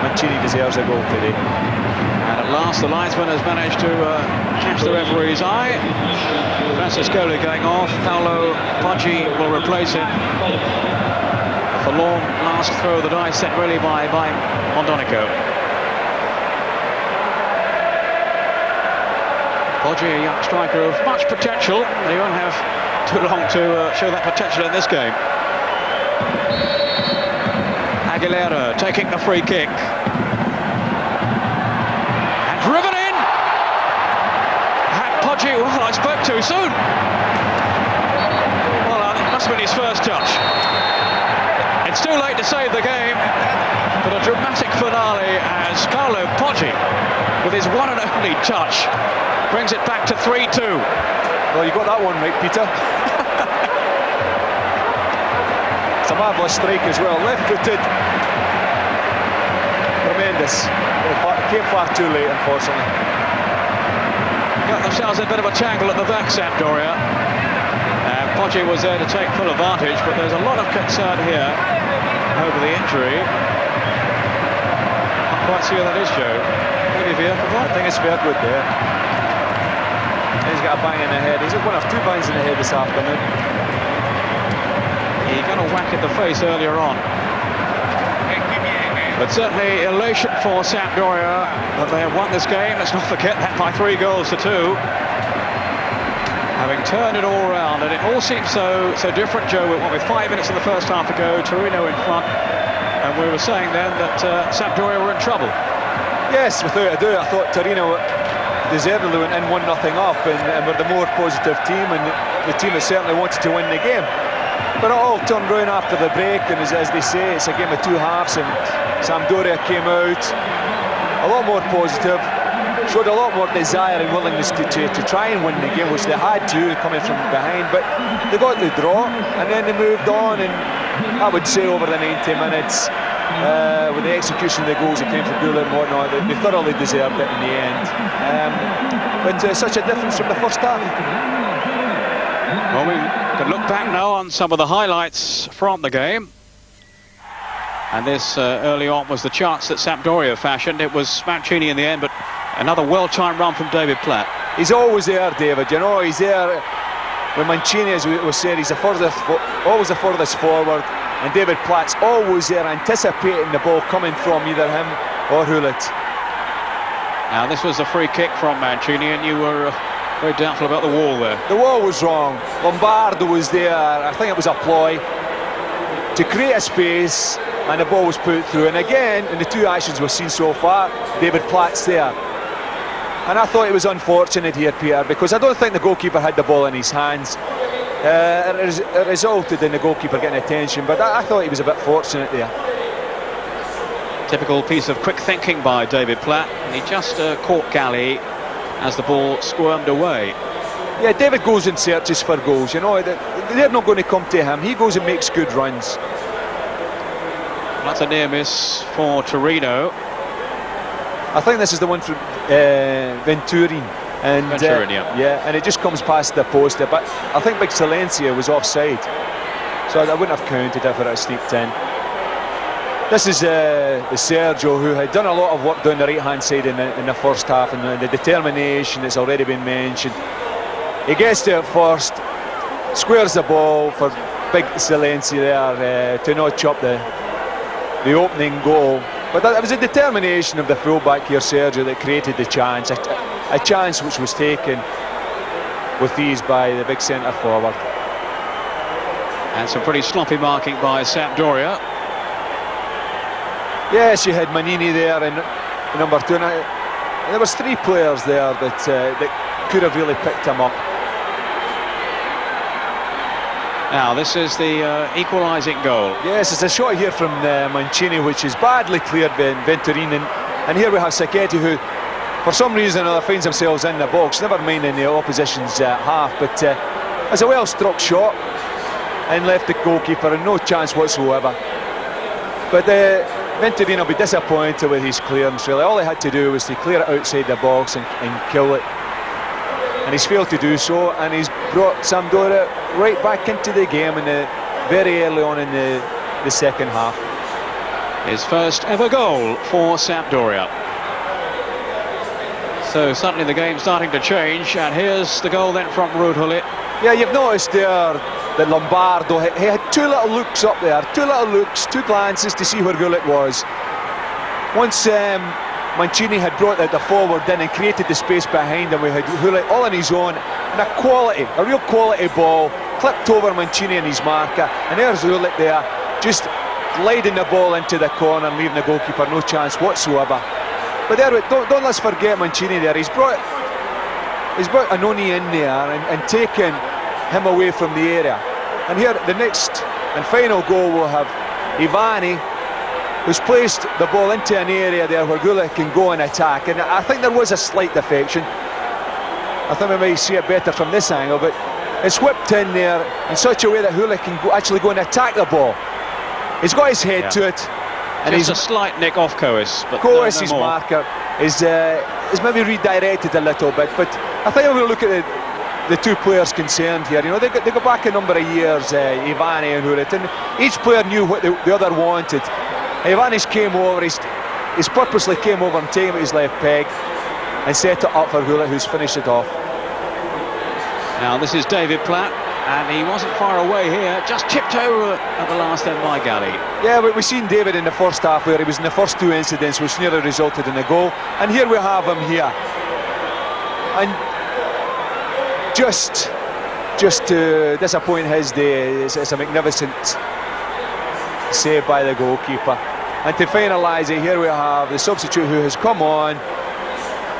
Mancini deserves a goal today. And at last, the linesman has managed to catch the referee's eye. Francescoli going off. Paolo Poggi will replace him. Forlorn last throw of the die set really by Mondonico. Poggi, a young striker of much potential. He won't have too long to show that potential in this game. Aguilera taking the free kick. spoke too soon. Well, it must have been his first touch. It's too late to save the game, but a dramatic finale as Carlo Poggi, with his one and only touch, brings it back to 3-2. Well, you got that one right, Peter. It's a marvellous strike as well, left-footed. Tremendous. It came far too late, unfortunately. Got themselves a bit of a tangle at the back, Sampdoria. Poggi was there to take full advantage, but there's a lot of concern here over the injury. Can't quite see who that is, Joe. Maybe Vierkovic? I think it's Vierkovic there. He's got a bang in the head. He's had one or two bangs in the head this afternoon. He got a whack in the face earlier on. But certainly elation for Sampdoria that they have won this game. Let's not forget that by 3-2. Having turned it all around, and it all seems so different, Joe. With 5 minutes in the first half to go, Torino in front, and we were saying then that Sampdoria were in trouble. Yes, without a doubt. I thought Torino deservedly went in 1-0 up and were the more positive team, and the team that certainly wanted to win the game. But it all turned round after the break, and as they say, it's a game of two halves, and Sampdoria came out a lot more positive, showed a lot more desire and willingness to try and win the game, which they had to, coming from behind, but they got the draw, and then they moved on, and I would say over the 90 minutes, with the execution of the goals that came from Goulet and whatnot, they thoroughly deserved it in the end. But such a difference from the first half. Well, we can look back now on some of the highlights from the game. And this early on was the chance that Sampdoria fashioned. It was Mancini in the end, but another well-timed run from David Platt. He's always there, David, you know, he's there. When Mancini, as we said, he's always the furthest forward, and David Platt's always there anticipating the ball coming from either him or Goulet. Now this was a free kick from Mancini, and you were very doubtful about the wall there. The wall was wrong. Lombardo was there. I think it was a ploy to create a space, and the ball was put through. And again, in the two actions we've seen so far, David Platt's there. And I thought it was unfortunate here, Peter, because I don't think the goalkeeper had the ball in his hands. It resulted in the goalkeeper getting attention, but I thought he was a bit fortunate there. Typical piece of quick thinking by David Platt, and he just caught Galley as the ball squirmed away. Yeah, David goes and searches for goals, you know, they're not going to come to him. He goes and makes good runs. That's a near miss for Torino. I think this is the one from Venturin. And, yeah, and it just comes past the post there, but I think Big Silencia was offside, so I wouldn't have counted if it had sneaked in. This is Sergio, who had done a lot of work down the right-hand side in the first half, and the determination that's already been mentioned. He gets there first, squares the ball for Big Silencia there to not chop the opening goal. But it was the determination of the fullback here, Sergio, that created the chance. A chance which was taken with ease by the big centre forward. And some pretty sloppy marking by Sampdoria. Yes, you had Manini there in number 2. And there was 3 players there that could have really picked him up. Now this is the equalising goal. Yes, it's a shot here from Mancini, which is badly cleared by Venturin, and here we have Sacchetti, who for some reason or other finds themselves in the box, never mind in the opposition's half, but it's a well struck shot and left the goalkeeper and no chance whatsoever. But Venturin will be disappointed with his clearance, really. All he had to do was to clear it outside the box and kill it, and he's failed to do so, and he's brought Sampdoria right back into the game very early on in the second half. His first ever goal for Sampdoria. So suddenly the game's starting to change, and here's the goal then from Ruud Gullit. Yeah, you've noticed there that Lombardo, he had 2 little looks up there, 2 little looks, 2 glances to see where Gullit was. Once Mancini had brought the forward in and created the space behind him, we had Gullit all on his own, and a real quality ball, clipped over Mancini and his marker, and there's Gullit there, just gliding the ball into the corner and leaving the goalkeeper no chance whatsoever. But there, don't let's forget Mancini there. He's brought he's brought Anoni in there and taken him away from the area. And here, the next and final goal will have Ivani, who's placed the ball into an area there where Gullit can go and attack. And I think there was a slight defection. I think we may see it better from this angle, but it's whipped in there in such a way that Gullit can actually go and attack the ball. He's got his head to it. And he's a slight nick off Coes, but Coes' no more. marker is maybe redirected a little bit, but I think when we look at the two players concerned here, you know, they go back a number of years, Ivani and Gullit, and each player knew what the other wanted. Ivani's came over, he's purposely came over and taken with his left peg and set it up for Gullit, who's finished it off. Now this is David Platt, and he wasn't far away here, just tipped over at the last end by Galley. Yeah, we've seen David in the first half where he was in the first two incidents, which nearly resulted in a goal, and here we have him here. And just to disappoint his day, it's a magnificent save by the goalkeeper. And to finalise it, here we have the substitute who has come on,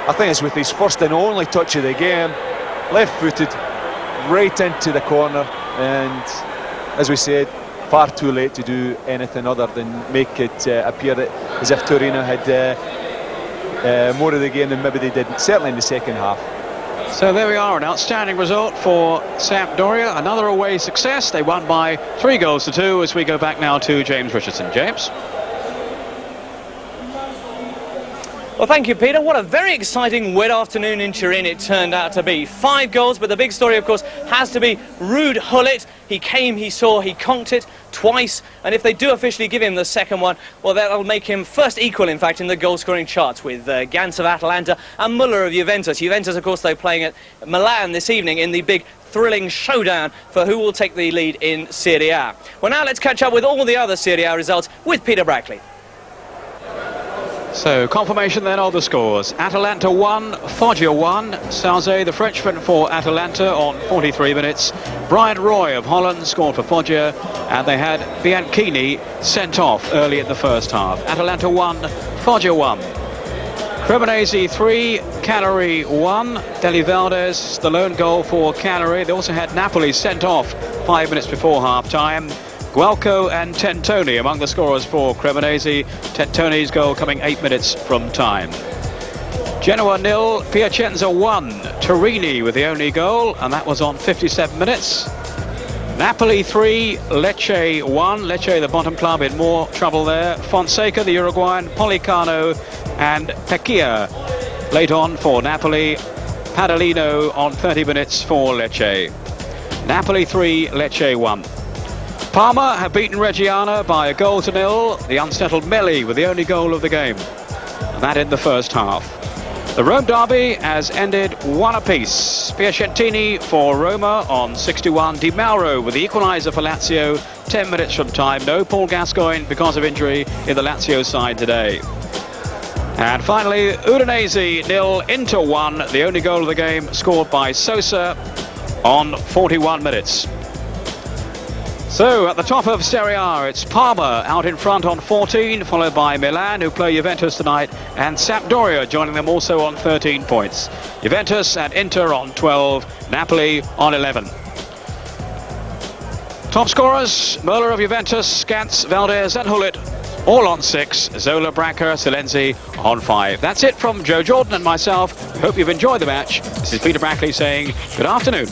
I think it's with his first and only touch of the game, left-footed, right into the corner, and as we said, far too late to do anything other than make it appear that as if Torino had more of the game than maybe they did, certainly in the second half. So there we are, an outstanding result for Sampdoria, another away success. They won by 3-2 as we go back now to James Richardson. James? Well, thank you, Peter. What a very exciting wet afternoon in Turin it turned out to be. 5 goals, but the big story, of course, has to be Ruud Gullit. He came, he saw, he conked it twice, and if they do officially give him the second one, well, that'll make him first equal, in fact, in the goal-scoring charts with Gans of Atalanta and Muller of Juventus. Juventus, of course, they're playing at Milan this evening in the big thrilling showdown for who will take the lead in Serie A. Well, now let's catch up with all the other Serie A results with Peter Brackley. So, confirmation then of the scores. Atalanta 1, Foggia 1. Sauze, the Frenchman for Atalanta on 43 minutes. Brian Roy of Holland scored for Foggia, and they had Bianchini sent off early in the first half. Atalanta 1, Foggia 1. Cremonese 3, Cagliari 1. Deli Valdez, the lone goal for Cagliari. They also had Napoli sent off 5 minutes before half-time. Gualco and Tentoni among the scorers for Cremonese. Tentoni's goal coming 8 minutes from time. Genoa 0, Piacenza 1. Torini with the only goal, and that was on 57 minutes. Napoli 3, Lecce 1. Lecce, the bottom club, in more trouble there. Fonseca, the Uruguayan, Policano and Pecchia late on for Napoli. Padalino on 30 minutes for Lecce. Napoli 3, Lecce 1. Parma have beaten Reggiana by 1-0. The unsettled Melli with the only goal of the game, and that in the first half. The Rome derby has ended 1 apiece. Piacentini for Roma on 61. Di Mauro with the equaliser for Lazio 10 minutes from time. No Paul Gascoigne because of injury in the Lazio side today. And finally, Udinese 0, Inter 1. The only goal of the game scored by Sosa on 41 minutes. So, at the top of Serie A, it's Parma out in front on 14, followed by Milan, who play Juventus tonight, and Sampdoria joining them also on 13 points. Juventus and Inter on 12, Napoli on 11. Top scorers, Muller of Juventus, Gans, Valdez and Gullit, all on 6, Zola, Branca, Silenzi on 5. That's it from Joe Jordan and myself. We hope you've enjoyed the match. This is Peter Brackley saying good afternoon.